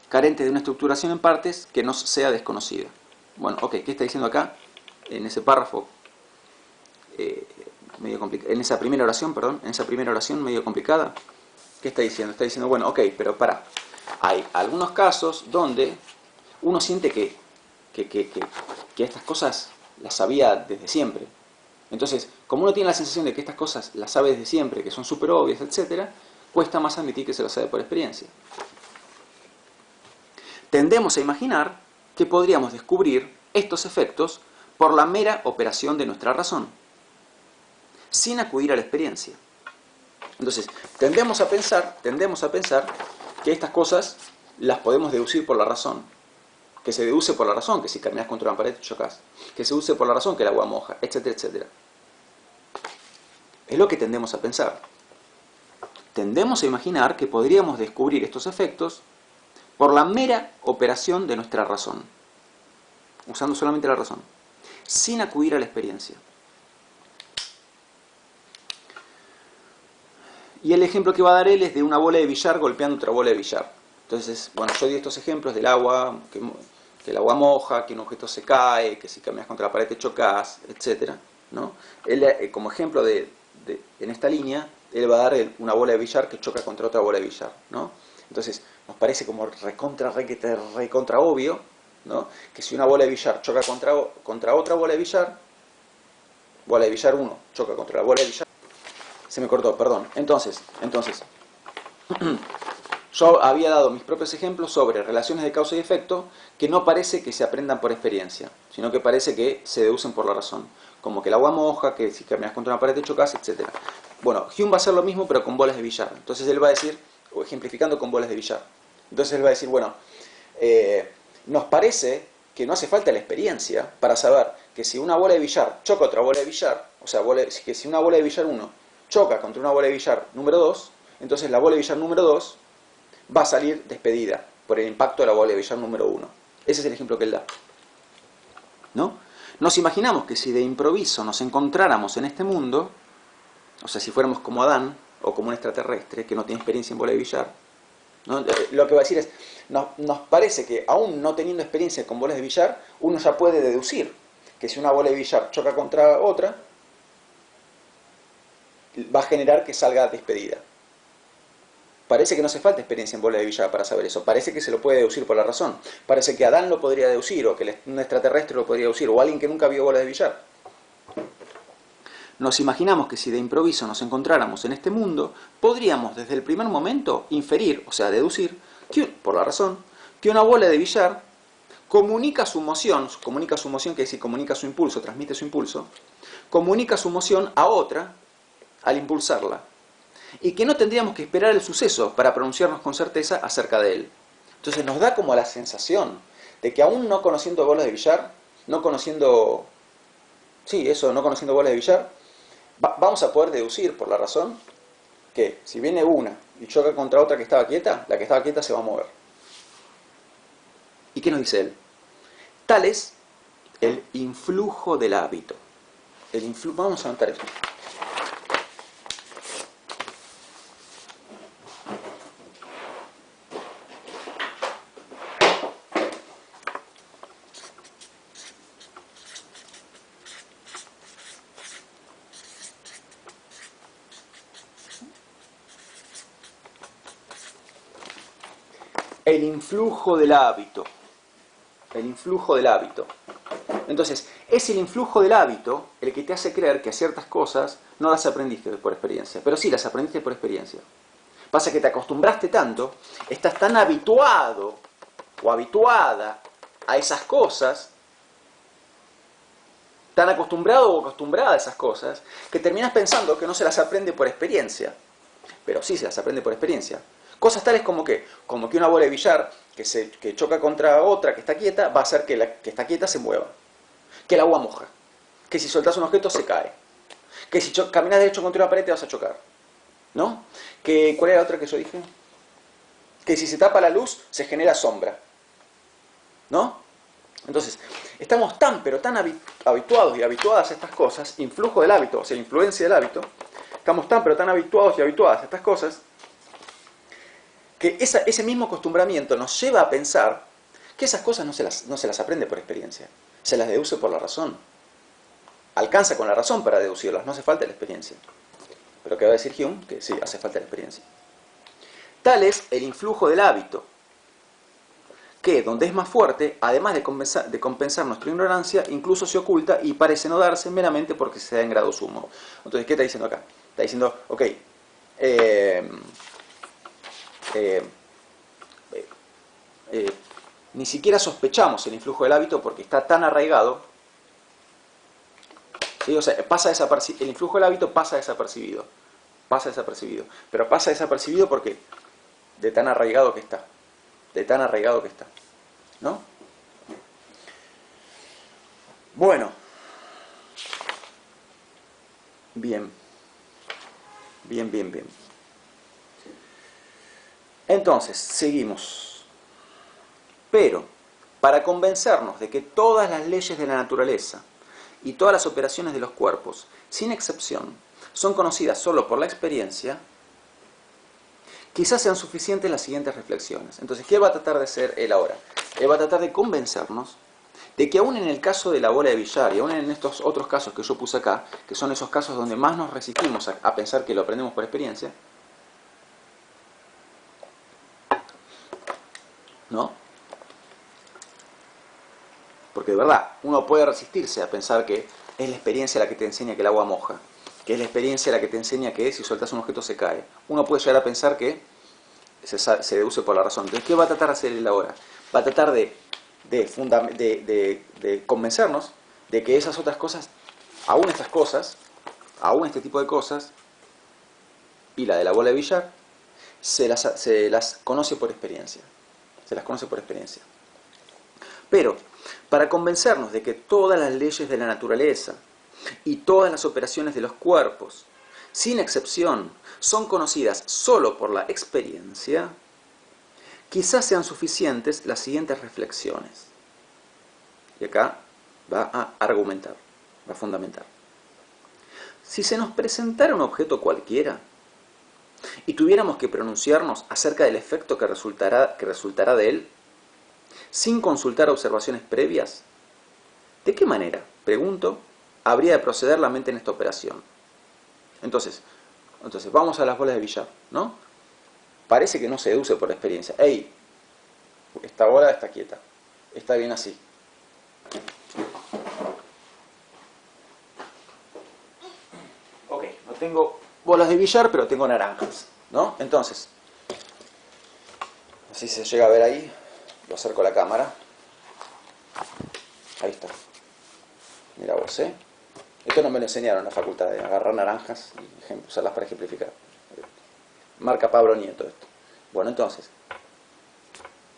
Speaker 1: carentes de una estructuración en partes que nos sea desconocida. Bueno, ok, ¿qué está diciendo acá? En ese párrafo medio complicado, en esa primera oración medio complicada, ¿qué está diciendo? Está diciendo, bueno, ok, pero para, hay algunos casos donde uno siente que estas cosas las sabía desde siempre. Entonces, como uno tiene la sensación de que estas cosas las sabe desde siempre, que son súper obvias, etc., cuesta más admitir que se lo sabe por experiencia. Tendemos a imaginar que podríamos descubrir estos efectos por la mera operación de nuestra razón, sin acudir a la experiencia. Entonces, tendemos a pensar que estas cosas las podemos deducir por la razón, que se deduce por la razón que si caminas contra una pared te chocas, que se deduce por la razón que el agua moja, etcétera, etcétera. Es lo que tendemos a pensar. Tendemos a imaginar que podríamos descubrir estos efectos por la mera operación de nuestra razón, usando solamente la razón, sin acudir a la experiencia. Y el ejemplo que va a dar él es de una bola de billar golpeando otra bola de billar. Entonces, bueno, yo di estos ejemplos del agua, que el agua moja, que un objeto se cae, que si caminas contra la pared te chocas, etc., ¿no? Él, como ejemplo en esta línea, él va a dar una bola de billar que choca contra otra bola de billar, ¿no? Entonces, nos parece como recontra obvio, ¿no? Que si una bola de billar choca contra otra bola de billar 1 choca contra la bola de billar. Se me cortó, perdón. Entonces, yo había dado mis propios ejemplos sobre relaciones de causa y efecto que no parece que se aprendan por experiencia, sino que parece que se deducen por la razón. Como que el agua moja, que si caminas contra una pared te chocas, etc. Bueno, Hume va a hacer lo mismo pero con bolas de billar. Entonces él va a decir, o ejemplificando con bolas de billar. Entonces él va a decir, bueno, nos parece que no hace falta la experiencia para saber que si una bola de billar choca otra bola de billar, o sea, que si una bola de billar 1 choca contra una bola de billar número 2, entonces la bola de billar número 2 va a salir despedida por el impacto de la bola de billar número 1. Ese es el ejemplo que él da, ¿no? Nos imaginamos que si de improviso nos encontráramos en este mundo, o sea, si fuéramos como Adán o como un extraterrestre que no tiene experiencia en bola de billar, ¿no? Lo que va a decir es, nos parece que aún no teniendo experiencia con bolas de billar, uno ya puede deducir que si una bola de billar choca contra otra, va a generar que salga despedida. Parece que no hace falta experiencia en bola de billar para saber eso. Parece que se lo puede deducir por la razón. Parece que Adán lo podría deducir, o que un extraterrestre lo podría deducir, o alguien que nunca vio bola de billar. Nos imaginamos que si de improviso nos encontráramos en este mundo, podríamos desde el primer momento inferir, o sea, deducir, por la razón, que una bola de billar comunica su moción que es decir, comunica su impulso, transmite su impulso, comunica su moción a otra al impulsarla, y que no tendríamos que esperar el suceso para pronunciarnos con certeza acerca de él. Entonces nos da como la sensación de que aún no conociendo bolas de billar, no conociendo bolas de billar, vamos a poder deducir por la razón que si viene una y choca contra otra que estaba quieta, la que estaba quieta se va a mover. ¿Y qué nos dice él? Tales el influjo del hábito. Vamos a anotar esto. El influjo del hábito. El influjo del hábito. Entonces, es el influjo del hábito el que te hace creer que a ciertas cosas no las aprendiste por experiencia, pero sí las aprendiste por experiencia. Pasa que te acostumbraste tanto, estás tan habituado o habituada a esas cosas, tan acostumbrado o acostumbrada a esas cosas, que terminas pensando que no se las aprende por experiencia, pero sí se las aprende por experiencia. Cosas tales como que una bola de billar que choca contra otra que está quieta va a hacer que la que está quieta se mueva. Que el agua moja. Que si soltás un objeto se cae. Que si caminas derecho contra una pared te vas a chocar. ¿No? ¿Cuál era la otra que yo dije? Que si se tapa la luz se genera sombra. ¿No? Entonces, estamos tan pero tan habituados y habituadas a estas cosas, influjo del hábito, o sea, influencia del hábito, estamos tan pero tan habituados y habituadas a estas cosas, que ese mismo acostumbramiento nos lleva a pensar que esas cosas no se las aprende por experiencia, se las deduce por la razón. Alcanza con la razón para deducirlas, no hace falta la experiencia. Pero ¿qué va a decir Hume? Que sí, hace falta la experiencia. Tal es el influjo del hábito, que donde es más fuerte, además de compensar nuestra ignorancia, incluso se oculta y parece no darse meramente porque se da en grado sumo. Entonces, ¿qué está diciendo acá? Está diciendo, ok, ni siquiera sospechamos el influjo del hábito porque está tan arraigado, ¿sí? O sea, el influjo del hábito pasa desapercibido, pero pasa desapercibido porque de tan arraigado que está, ¿no? Bueno, bien. Entonces, seguimos. Pero, para convencernos de que todas las leyes de la naturaleza y todas las operaciones de los cuerpos, sin excepción, son conocidas solo por la experiencia, quizás sean suficientes las siguientes reflexiones. Entonces, ¿qué va a tratar de hacer él ahora? Él va a tratar de convencernos de que aún en el caso de la bola de billar y aún en estos otros casos que yo puse acá, que son esos casos donde más nos resistimos a pensar que lo aprendemos por experiencia, ¿no? Porque de verdad, uno puede resistirse a pensar que es la experiencia la que te enseña que el agua moja, que es la experiencia la que te enseña que si sueltas un objeto se cae. Uno puede llegar a pensar que se deduce por la razón. Entonces, ¿qué va a tratar de hacer él ahora? Va a tratar de convencernos de que esas otras cosas, aún estas cosas, aún este tipo de cosas, y la de la bola de billar, se las conoce por experiencia. Se las conoce por experiencia. Pero, para convencernos de que todas las leyes de la naturaleza y todas las operaciones de los cuerpos, sin excepción, son conocidas solo por la experiencia, quizás sean suficientes las siguientes reflexiones. Y acá va a argumentar, va a fundamentar. Si se nos presentara un objeto cualquiera y tuviéramos que pronunciarnos acerca del efecto que resultará de él, sin consultar observaciones previas, ¿de qué manera, pregunto, habría de proceder la mente en esta operación? Entonces vamos a las bolas de billar, ¿no? Parece que no se deduce por experiencia. ¡Ey! Esta bola está quieta. Está bien así. Ok, no tengo bolas de billar, pero tengo naranjas, ¿no? Entonces, así se llega a ver ahí. Lo acerco a la cámara. Ahí está. Mira vos, ¿eh? Esto no me lo enseñaron en la facultad, de agarrar naranjas y usarlas para ejemplificar. Marca Pablo Nieto esto. Bueno, entonces,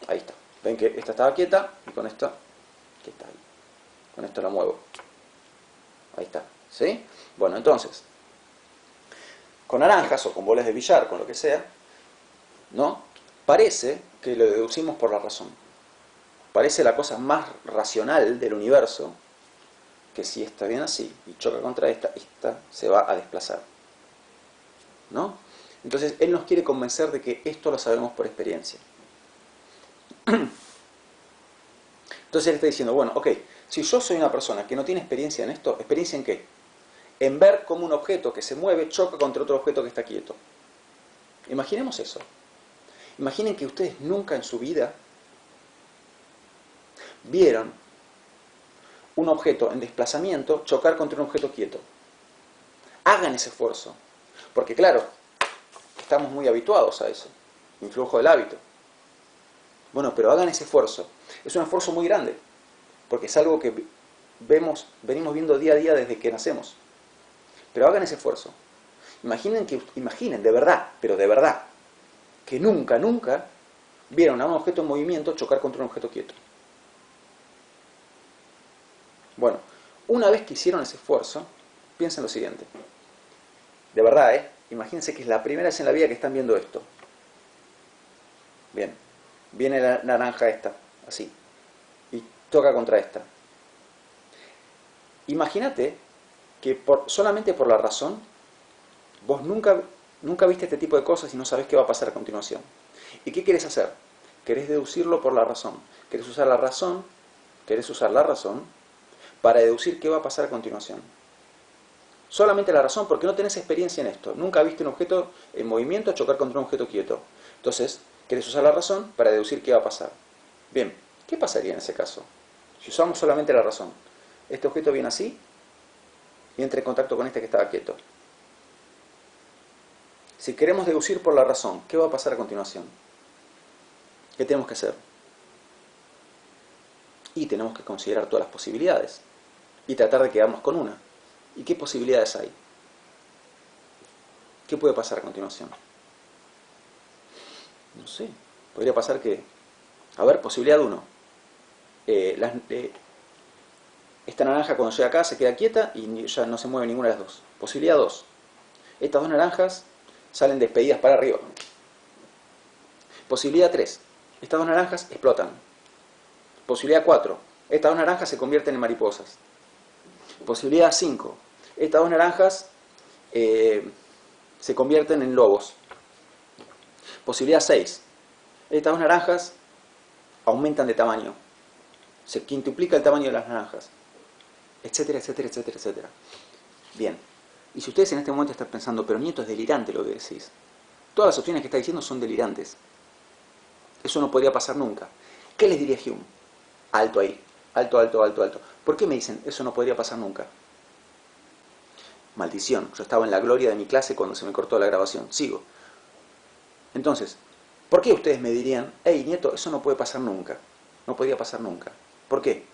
Speaker 1: ahí está. Ven que esta estaba quieta y con esto, quieta ahí. Con esto la muevo. Ahí está. ¿Sí? Bueno, entonces, con naranjas o con bolas de billar, con lo que sea, ¿no? Parece que lo deducimos por la razón. Parece la cosa más racional del universo, que si esta viene así y choca contra esta se va a desplazar, ¿no? Entonces él nos quiere convencer de que esto lo sabemos por experiencia. Entonces él está diciendo, bueno, ok, si yo soy una persona que no tiene experiencia en esto, ¿experiencia en qué? En ver cómo un objeto que se mueve choca contra otro objeto que está quieto. Imaginemos eso. Imaginen que ustedes nunca en su vida vieron un objeto en desplazamiento chocar contra un objeto quieto. Hagan ese esfuerzo. Porque claro, estamos muy habituados a eso. Influjo del hábito. Bueno, pero hagan ese esfuerzo. Es un esfuerzo muy grande. Porque es algo que venimos viendo día a día desde que nacemos. Pero hagan ese esfuerzo. Imaginen, de verdad, pero de verdad, que nunca vieron a un objeto en movimiento chocar contra un objeto quieto. Bueno, una vez que hicieron ese esfuerzo, piensen lo siguiente. De verdad, imagínense que es la primera vez en la vida que están viendo esto. Bien, viene la naranja esta, así, y toca contra esta. Imagínate que solamente por la razón, vos nunca viste este tipo de cosas y no sabés qué va a pasar a continuación. ¿Y qué querés hacer? Querés deducirlo por la razón. Querés usar la razón para deducir qué va a pasar a continuación. Solamente la razón, porque no tenés experiencia en esto. Nunca viste un objeto en movimiento chocar contra un objeto quieto. Entonces, querés usar la razón para deducir qué va a pasar. Bien, ¿qué pasaría en ese caso? Si usamos solamente la razón. Este objeto viene así y entra en contacto con este que estaba quieto. Si queremos deducir por la razón, ¿qué va a pasar a continuación? ¿Qué tenemos que hacer? Y tenemos que considerar todas las posibilidades y tratar de quedarnos con una. ¿Y qué posibilidades hay? ¿Qué puede pasar a continuación? No sé, podría pasar que... A ver, posibilidad 1. Esta naranja cuando llega acá se queda quieta y ya no se mueve ninguna de las dos. Posibilidad 2. Estas dos naranjas salen despedidas para arriba. Posibilidad 3. Estas dos naranjas explotan. Posibilidad 4. Estas dos naranjas se convierten en mariposas. Posibilidad 5. Estas dos naranjas se convierten en lobos. Posibilidad 6. Estas dos naranjas aumentan de tamaño. Se quintuplica el tamaño de las naranjas. Etcétera, etcétera, etcétera, etcétera. Bien. Y si ustedes en este momento están pensando, pero Nieto, es delirante lo que decís. Todas las opciones que está diciendo son delirantes. Eso no podría pasar nunca. ¿Qué les diría Hume? Alto ahí. Alto, alto, alto, alto. ¿Por qué me dicen, eso no podría pasar nunca? Maldición. Yo estaba en la gloria de mi clase cuando se me cortó la grabación. Sigo. Entonces, ¿por qué ustedes me dirían, hey, Nieto, eso no puede pasar nunca? No podría pasar nunca. ¿Por qué?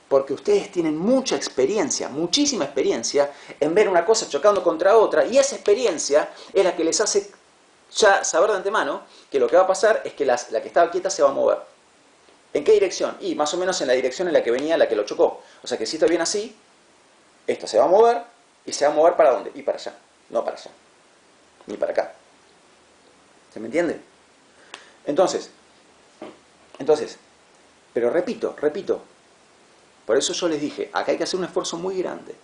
Speaker 1: Porque ustedes tienen mucha experiencia, muchísima experiencia en ver una cosa chocando contra otra, y esa experiencia es la que les hace ya saber de antemano que lo que va a pasar es que la que estaba quieta se va a mover. ¿En qué dirección? Y más o menos en la dirección en la que venía la que lo chocó. O sea que si esto viene así, esto se va a mover, y se va a mover ¿para dónde? Y para allá, no para allá, ni para acá. ¿Se me entiende? Entonces, pero repito, por eso yo les dije, acá hay que hacer un esfuerzo muy grande.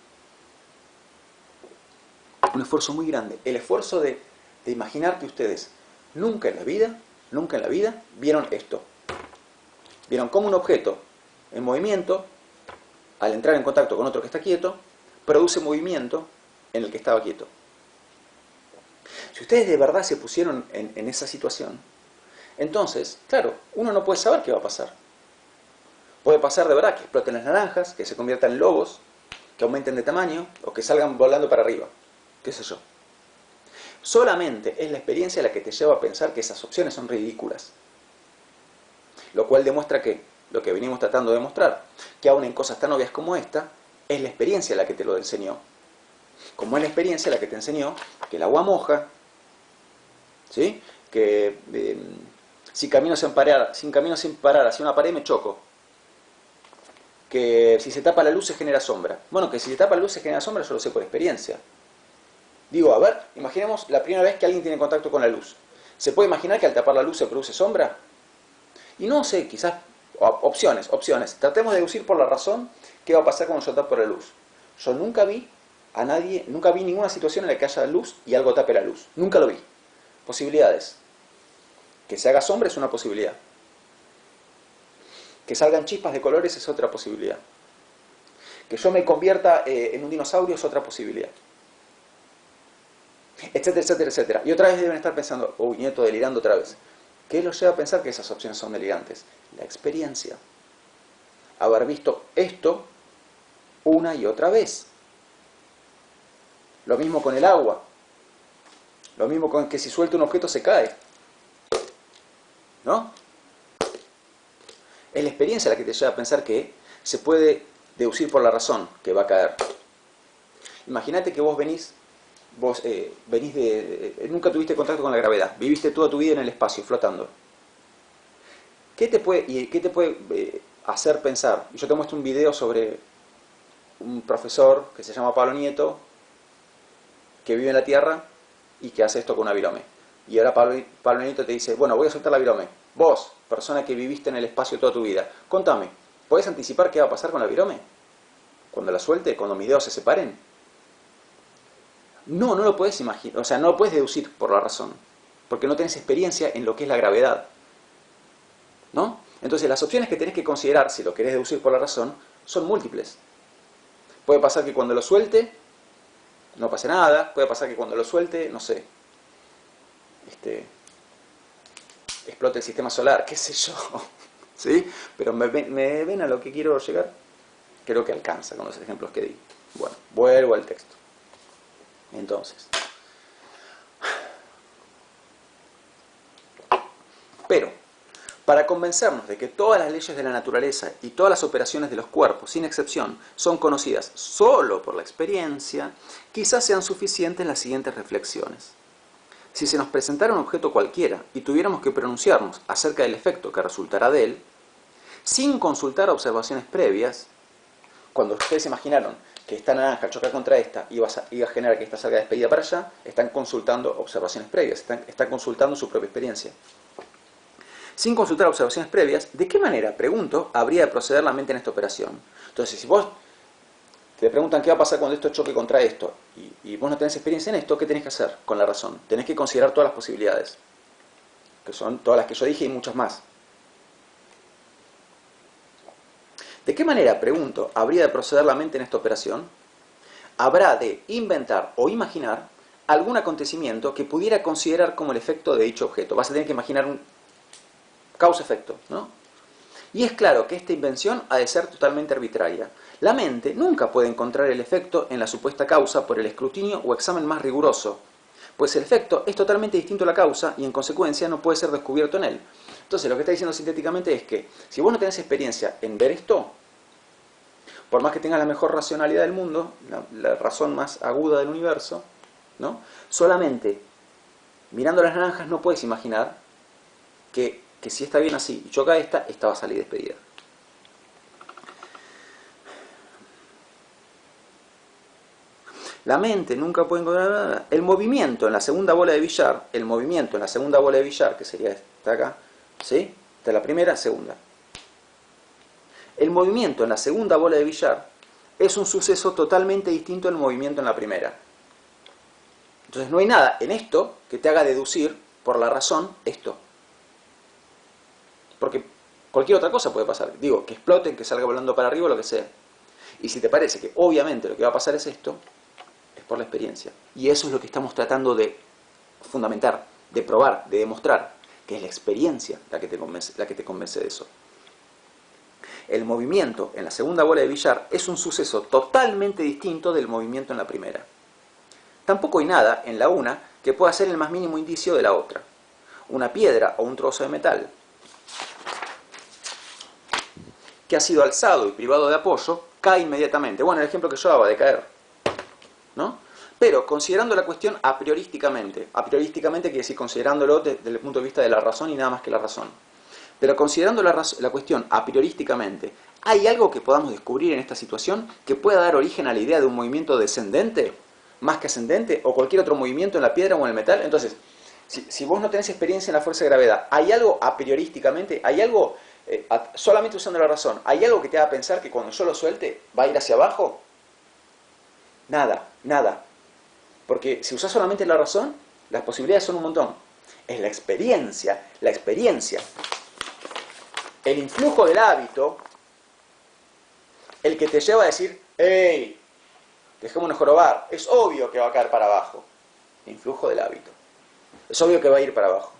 Speaker 1: Un esfuerzo muy grande. El esfuerzo de imaginar que ustedes nunca en la vida, vieron esto. Vieron cómo un objeto en movimiento, al entrar en contacto con otro que está quieto, produce movimiento en el que estaba quieto. Si ustedes de verdad se pusieron en esa situación, entonces, claro, uno no puede saber qué va a pasar. Puede pasar de verdad que exploten las naranjas, que se conviertan en lobos, que aumenten de tamaño o que salgan volando para arriba. ¿Qué sé yo? Solamente es la experiencia la que te lleva a pensar que esas opciones son ridículas. Lo cual demuestra que, lo que venimos tratando de demostrar, que aún en cosas tan obvias como esta, es la experiencia la que te lo enseñó. Como es la experiencia la que te enseñó que el agua moja, ¿sí? Que si camino sin parar hacia una pared me choco. Que si se tapa la luz se genera sombra. Bueno, que si se tapa la luz se genera sombra, yo lo sé por experiencia. Digo, a ver, imaginemos la primera vez que alguien tiene contacto con la luz. ¿Se puede imaginar que al tapar la luz se produce sombra? Y no sé, quizás, opciones. Tratemos de deducir por la razón ¿qué va a pasar cuando yo tapo la luz? Yo nunca vi a nadie, nunca vi ninguna situación en la que haya luz y algo tape la luz. Nunca lo vi. Posibilidades. Que se haga sombra es una posibilidad. Que salgan chispas de colores es otra posibilidad. Que yo me convierta en un dinosaurio es otra posibilidad. Etcétera, etcétera, etcétera. Y otra vez deben estar pensando, uy, Nieto delirando otra vez. ¿Qué los lleva a pensar que esas opciones son delirantes? La experiencia. Haber visto esto una y otra vez. Lo mismo con el agua. Lo mismo con que si suelta un objeto se cae. ¿No? Es la experiencia la que te lleva a pensar que se puede deducir por la razón que va a caer. Imagínate que vos venís nunca tuviste contacto con la gravedad, viviste toda tu vida en el espacio, flotando. ¿Qué te puede hacer pensar? Yo te muestro un video sobre un profesor que se llama Pablo Nieto, que vive en la Tierra y que hace esto con una virome. Y ahora Pablo Nieto te dice, bueno, voy a soltar la virome. Vos, persona que viviste en el espacio toda tu vida, contame, ¿podés anticipar qué va a pasar con la virome? Cuando la suelte, cuando mis dedos se separen. No lo puedes imaginar, o sea, no lo puedes deducir por la razón, porque no tenés experiencia en lo que es la gravedad. ¿No? Entonces las opciones que tenés que considerar, si lo querés deducir por la razón, son múltiples. Puede pasar que cuando lo suelte, no pase nada, puede pasar que cuando lo suelte, no sé, explote el sistema solar, qué sé yo. ¿Sí? Pero me ven a lo que quiero llegar. Creo que alcanza con los ejemplos que di. Bueno, vuelvo al texto. Entonces, pero, para convencernos de que todas las leyes de la naturaleza y todas las operaciones de los cuerpos, sin excepción, son conocidas solo por la experiencia, quizás sean suficientes las siguientes reflexiones. Si se nos presentara un objeto cualquiera y tuviéramos que pronunciarnos acerca del efecto que resultará de él, sin consultar observaciones previas, cuando ustedes imaginaron que esta naranja choca contra esta y iba a generar que esta salga despedida para allá, están consultando observaciones previas, están consultando su propia experiencia. Sin consultar observaciones previas, ¿de qué manera, pregunto, habría de proceder la mente en esta operación? Entonces, si vos te preguntan qué va a pasar cuando esto choque contra esto, y vos no tenés experiencia en esto, ¿qué tenés que hacer con la razón? Tenés que considerar todas las posibilidades, que son todas las que yo dije y muchas más. ¿De qué manera, pregunto, habría de proceder la mente en esta operación? Habrá de inventar o imaginar algún acontecimiento que pudiera considerar como el efecto de dicho objeto. Vas a tener que imaginar un causa-efecto, ¿no? Y es claro que esta invención ha de ser totalmente arbitraria. La mente nunca puede encontrar el efecto en la supuesta causa por el escrutinio o examen más riguroso, pues el efecto es totalmente distinto a la causa y en consecuencia no puede ser descubierto en él. Entonces lo que está diciendo sintéticamente es que si vos no tenés experiencia en ver esto, por más que tengas la mejor racionalidad del mundo, la razón más aguda del universo, ¿no? Solamente mirando las naranjas no puedes imaginar que si está bien así y choca esta va a salir despedida. La mente nunca puede encontrar el movimiento en la segunda bola de billar, que sería esta acá, ¿sí? Esta es la primera, segunda. El movimiento en la segunda bola de billar es un suceso totalmente distinto al movimiento en la primera. Entonces no hay nada en esto que te haga deducir por la razón esto. Porque cualquier otra cosa puede pasar. Digo, que exploten, que salga volando para arriba, lo que sea. Y si te parece que obviamente lo que va a pasar es esto, es por la experiencia. Y eso es lo que estamos tratando de fundamentar, de probar, de demostrar, que es la experiencia la que te convence de eso. El movimiento en la segunda bola de billar es un suceso totalmente distinto del movimiento en la primera. Tampoco hay nada en la una que pueda ser el más mínimo indicio de la otra. Una piedra o un trozo de metal que ha sido alzado y privado de apoyo, cae inmediatamente. Bueno, el ejemplo que yo daba de caer, ¿no? Pero considerando la cuestión a priorísticamente quiere decir considerándolo desde el punto de vista de la razón y nada más que la razón. Pero considerando la cuestión a priorísticamente, ¿hay algo que podamos descubrir en esta situación que pueda dar origen a la idea de un movimiento descendente, más que ascendente, o cualquier otro movimiento en la piedra o en el metal? Entonces, si vos no tenés experiencia en la fuerza de gravedad, ¿hay algo a priorísticamente? ¿Hay algo solamente usando la razón, ¿hay algo que te haga pensar que cuando yo lo suelte va a ir hacia abajo? Nada, nada. Porque si usas solamente la razón, las posibilidades son un montón. Es la experiencia, el influjo del hábito, el que te lleva a decir, hey, dejémonos jorobar. Es obvio que va a caer para abajo. Influjo del hábito. Es obvio que va a ir para abajo.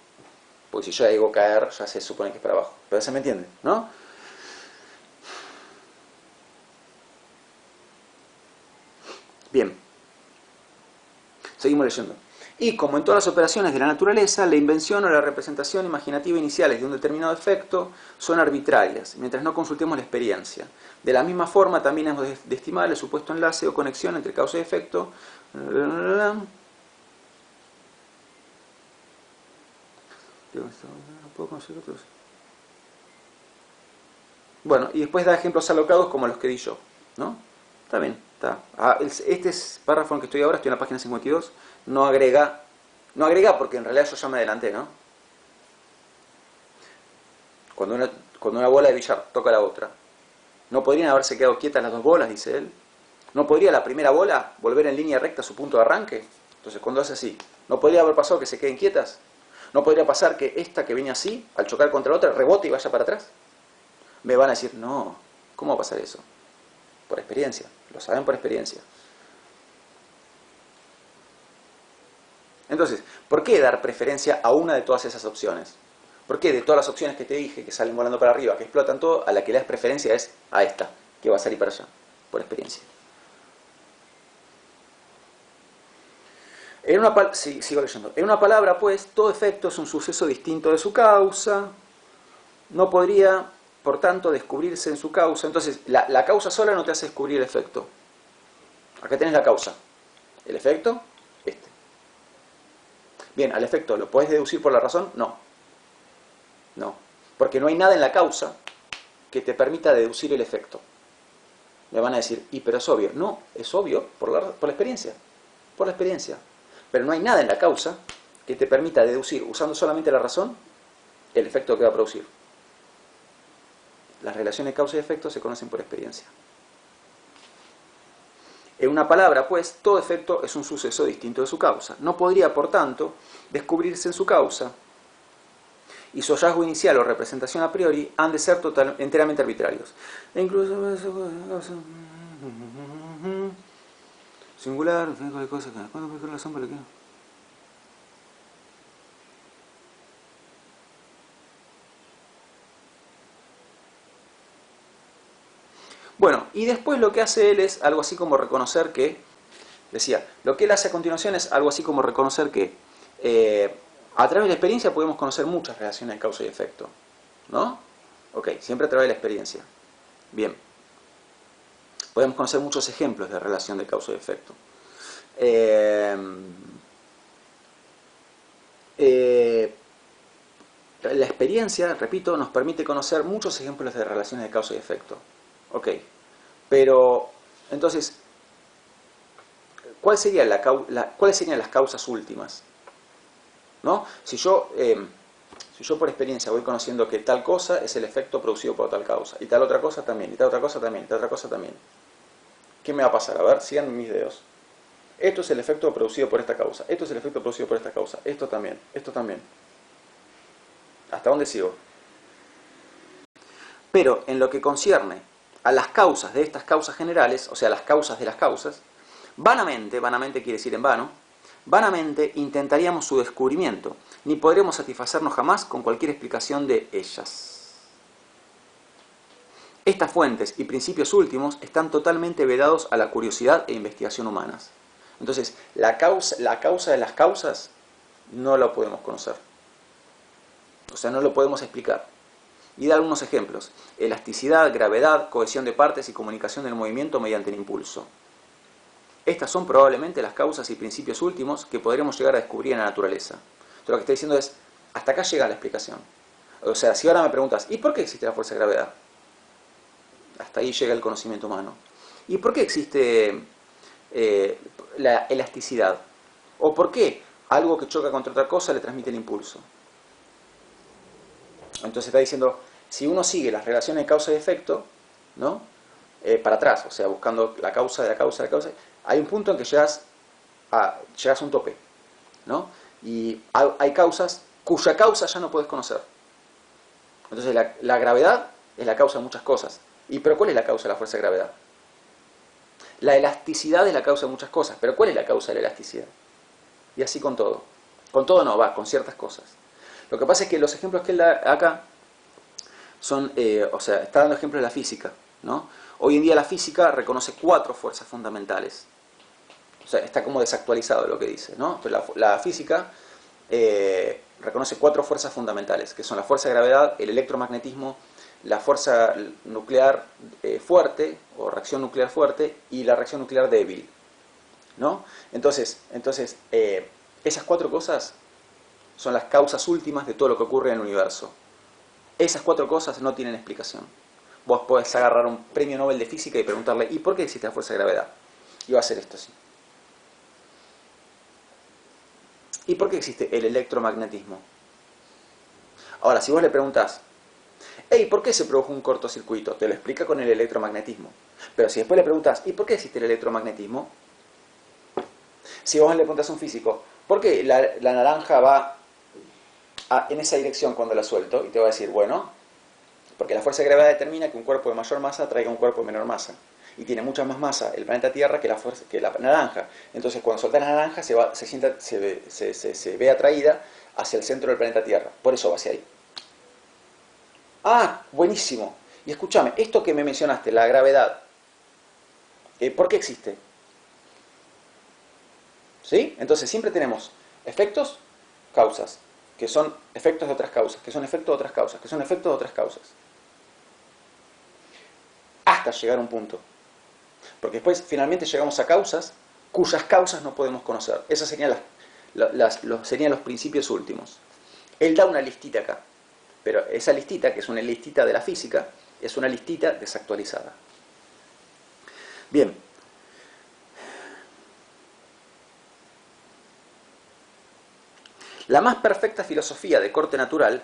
Speaker 1: Porque si yo ya digo caer, ya se supone que es para abajo. Pero se me entiende, ¿no? Bien. Seguimos leyendo. Y como en todas las operaciones de la naturaleza, la invención o la representación imaginativa iniciales de un determinado efecto son arbitrarias, mientras no consultemos la experiencia. De la misma forma, también hemos de estimar el supuesto enlace o conexión entre causa y efecto. Bueno, y después da ejemplos alocados como los que di yo, ¿no? Está bien, está. Este es párrafo en el que estoy ahora, estoy en la página 52, no agrega porque en realidad yo ya me adelanté, ¿no? Cuando una bola de billar toca la otra, ¿no podrían haberse quedado quietas las dos bolas, dice él? ¿No podría la primera bola volver en línea recta a su punto de arranque? Entonces, cuando hace así, ¿no podría haber pasado que se queden quietas? ¿No podría pasar que esta que viene así, al chocar contra la otra, rebote y vaya para atrás? Me van a decir, no, ¿cómo va a pasar eso? Por experiencia, lo saben por experiencia. Entonces, ¿por qué dar preferencia a una de todas esas opciones? ¿Por qué de todas las opciones que te dije, que salen volando para arriba, que explotan todo, a la que le das preferencia es a esta, que va a salir para allá? Por experiencia. Sigo leyendo. En una palabra, pues, todo efecto es un suceso distinto de su causa. No podría, por tanto, descubrirse en su causa. Entonces, la causa sola no te hace descubrir el efecto. Acá tenés la causa. El efecto, este. Bien, al efecto, ¿lo podés deducir por la razón? No. No. Porque no hay nada en la causa que te permita deducir el efecto. Me van a decir, pero es obvio. No, es obvio por la experiencia. Por la experiencia. Pero no hay nada en la causa que te permita deducir, usando solamente la razón, el efecto que va a producir. Las relaciones causa y efecto se conocen por experiencia. En una palabra, pues, todo efecto es un suceso distinto de su causa. No podría, por tanto, descubrirse en su causa, y su hallazgo inicial o representación a priori han de ser enteramente arbitrarios. E incluso singular, de cosas que ¿cuándo fue la sombra que? Bueno, y después lo que hace él es algo así como reconocer que, decía, lo que él hace a continuación es algo así como reconocer que a través de la experiencia podemos conocer muchas relaciones de causa y efecto, ¿no? Ok, siempre a través de la experiencia. Bien. Podemos conocer muchos ejemplos de relación de causa y efecto. La experiencia, repito, nos permite conocer muchos ejemplos de relaciones de causa y efecto. Ok, pero entonces, ¿cuáles serían las causas últimas? ¿No? Si yo por experiencia voy conociendo que tal cosa es el efecto producido por tal causa, y tal otra cosa también, y tal otra cosa también, y tal otra cosa también, ¿qué me va a pasar? A ver, sigan mis dedos. Esto es el efecto producido por esta causa, esto es el efecto producido por esta causa, esto también, esto también. ¿Hasta dónde sigo? Pero en lo que concierne a las causas de estas causas generales, o sea, las causas de las causas, vanamente quiere decir en vano, vanamente intentaríamos su descubrimiento, ni podremos satisfacernos jamás con cualquier explicación de ellas. Estas fuentes y principios últimos están totalmente vedados a la curiosidad e investigación humanas. Entonces, la causa de las causas no lo podemos conocer. O sea, no lo podemos explicar. Y da algunos ejemplos. Elasticidad, gravedad, cohesión de partes y comunicación del movimiento mediante el impulso. Estas son probablemente las causas y principios últimos que podremos llegar a descubrir en la naturaleza. Entonces, lo que estoy diciendo es, hasta acá llega la explicación. O sea, si ahora me preguntas, ¿y por qué existe la fuerza de gravedad? Hasta ahí llega el conocimiento humano. ¿Y por qué existe la elasticidad? ¿O por qué algo que choca contra otra cosa le transmite el impulso? Entonces está diciendo, si uno sigue las relaciones de causa y efecto, ¿no? Para atrás, o sea, buscando la causa de la causa de la causa, hay un punto en que llegas a un tope, ¿no? Y hay causas cuya causa ya no puedes conocer. Entonces la gravedad es la causa de muchas cosas. ¿Pero cuál es la causa de la fuerza de gravedad? La elasticidad es la causa de muchas cosas, pero ¿cuál es la causa de la elasticidad? Y así con todo. Con todo no, va, con ciertas cosas. Lo que pasa es que los ejemplos que él da acá son, o sea, está dando ejemplos de la física, ¿no? Hoy en día la física reconoce 4 fuerzas fundamentales. O sea, está como desactualizado lo que dice, ¿no? Pero la física reconoce 4 fuerzas fundamentales, que son la fuerza de gravedad, el electromagnetismo, la fuerza nuclear fuerte, o reacción nuclear fuerte, y la reacción nuclear débil, ¿no? Entonces esas 4 cosas son las causas últimas de todo lo que ocurre en el universo. Esas 4 cosas no tienen explicación. Vos podés agarrar un premio Nobel de física y preguntarle, ¿y por qué existe la fuerza de gravedad? Y va a ser esto así. ¿Y por qué existe el electromagnetismo? Ahora, si vos le preguntás, hey, ¿por qué se produjo un cortocircuito? Te lo explica con el electromagnetismo. Pero si después le preguntás, ¿y por qué existe el electromagnetismo? Si vos le preguntás a un físico, ¿por qué la naranja va en esa dirección cuando la suelto? Y te va a decir, bueno, porque la fuerza de gravedad determina que un cuerpo de mayor masa traiga un cuerpo de menor masa. Y tiene mucha más masa el planeta Tierra que la naranja. Entonces cuando suelta la naranja se ve atraída hacia el centro del planeta Tierra. Por eso va hacia ahí. Ah, buenísimo. Y escúchame, esto que me mencionaste, la gravedad, ¿por qué existe? ¿Sí? Entonces siempre tenemos efectos, causas, que son efectos de otras causas, que son efectos de otras causas, que son efectos de otras causas. Hasta llegar a un punto. Porque después finalmente llegamos a causas cuyas causas no podemos conocer. Esos serían serían los principios últimos. Él da una listita acá. Pero esa listita, que es una listita de la física, es una listita desactualizada. Bien. La más perfecta filosofía de corte natural,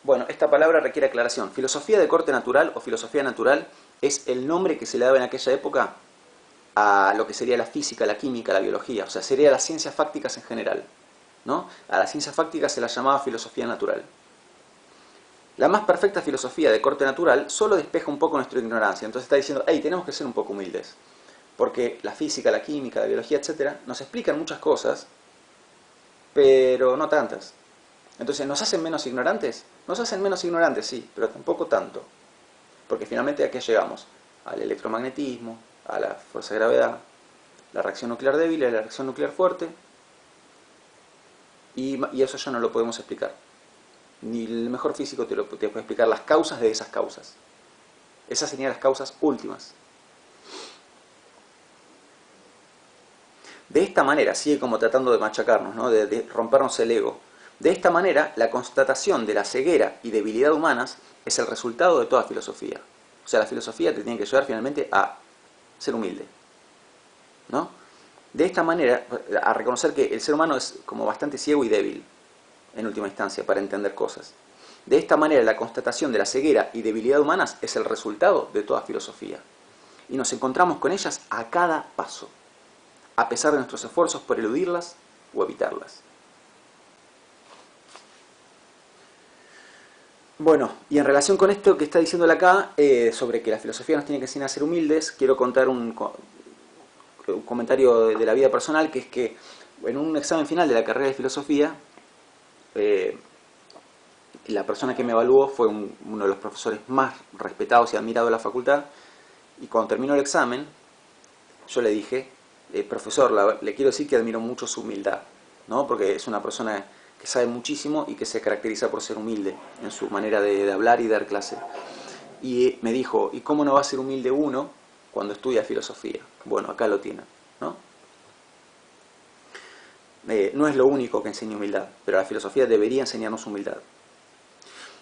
Speaker 1: bueno, esta palabra requiere aclaración. Filosofía de corte natural o filosofía natural es el nombre que se le daba en aquella época a lo que sería la física, la química, la biología. O sea, sería las ciencias fácticas en general, ¿no? A las ciencias fácticas se las llamaba filosofía natural. La más perfecta filosofía de corte natural solo despeja un poco nuestra ignorancia. Entonces está diciendo, hey, tenemos que ser un poco humildes. Porque la física, la química, la biología, etcétera, nos explican muchas cosas, pero no tantas. Entonces, ¿nos hacen menos ignorantes? Nos hacen menos ignorantes, sí, pero tampoco tanto. Porque finalmente ¿a qué llegamos? Al electromagnetismo, a la fuerza de gravedad, la reacción nuclear débil, la reacción nuclear fuerte, y eso ya no lo podemos explicar. Ni el mejor físico te puede explicar las causas de esas causas. Esas serían las causas últimas. De esta manera, sigue como tratando de machacarnos, ¿no? de rompernos el ego. De esta manera, la constatación de la ceguera y debilidad humanas es el resultado de toda filosofía. O sea, la filosofía te tiene que llevar finalmente a ser humilde, ¿no? De esta manera, a reconocer que el ser humano es como bastante ciego y débil, en última instancia, para entender cosas. De esta manera, la constatación de la ceguera y debilidad humanas es el resultado de toda filosofía. Y nos encontramos con ellas a cada paso, a pesar de nuestros esfuerzos por eludirlas o evitarlas. Bueno, y en relación con esto que está diciéndole acá, sobre que la filosofía nos tiene que enseñar a ser humildes, quiero contar un comentario de la vida personal, que es que en un examen final de la carrera de filosofía, la persona que me evaluó fue uno de los profesores más respetados y admirados de la facultad, y cuando terminó el examen, yo le dije, profesor, le quiero decir que admiro mucho su humildad, ¿no? Porque es una persona que sabe muchísimo y que se caracteriza por ser humilde en su manera de hablar y dar clase. Y me dijo, ¿y cómo no va a ser humilde uno cuando estudia filosofía? Bueno, acá lo tiene, ¿no? No es lo único que enseña humildad, pero la filosofía debería enseñarnos humildad.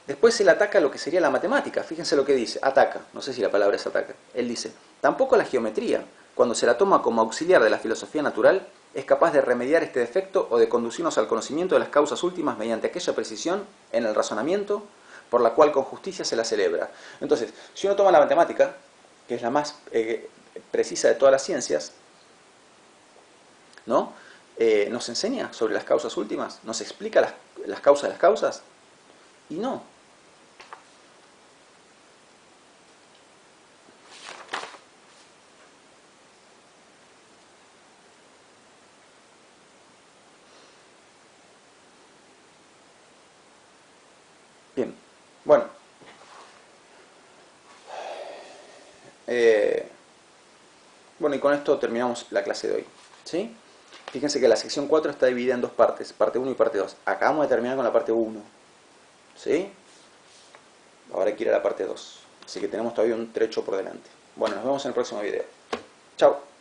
Speaker 1: Después él ataca lo que sería la matemática. Fíjense lo que dice, ataca, no sé si la palabra es ataca. Él dice, tampoco la geometría, cuando se la toma como auxiliar de la filosofía natural, es capaz de remediar este defecto o de conducirnos al conocimiento de las causas últimas mediante aquella precisión en el razonamiento por la cual con justicia se la celebra. Entonces, si uno toma la matemática, que es la más precisa de todas las ciencias, ¿no? Nos enseña sobre las causas últimas, nos explica las causas de las causas, y no. Bien, bueno. Bueno, y con esto terminamos la clase de hoy, ¿sí? Fíjense que la sección 4 está dividida en dos partes, parte 1 y parte 2. Acabamos de terminar con la parte 1, ¿sí? Ahora hay que ir a la parte 2. Así que tenemos todavía un trecho por delante. Bueno, nos vemos en el próximo video. Chao.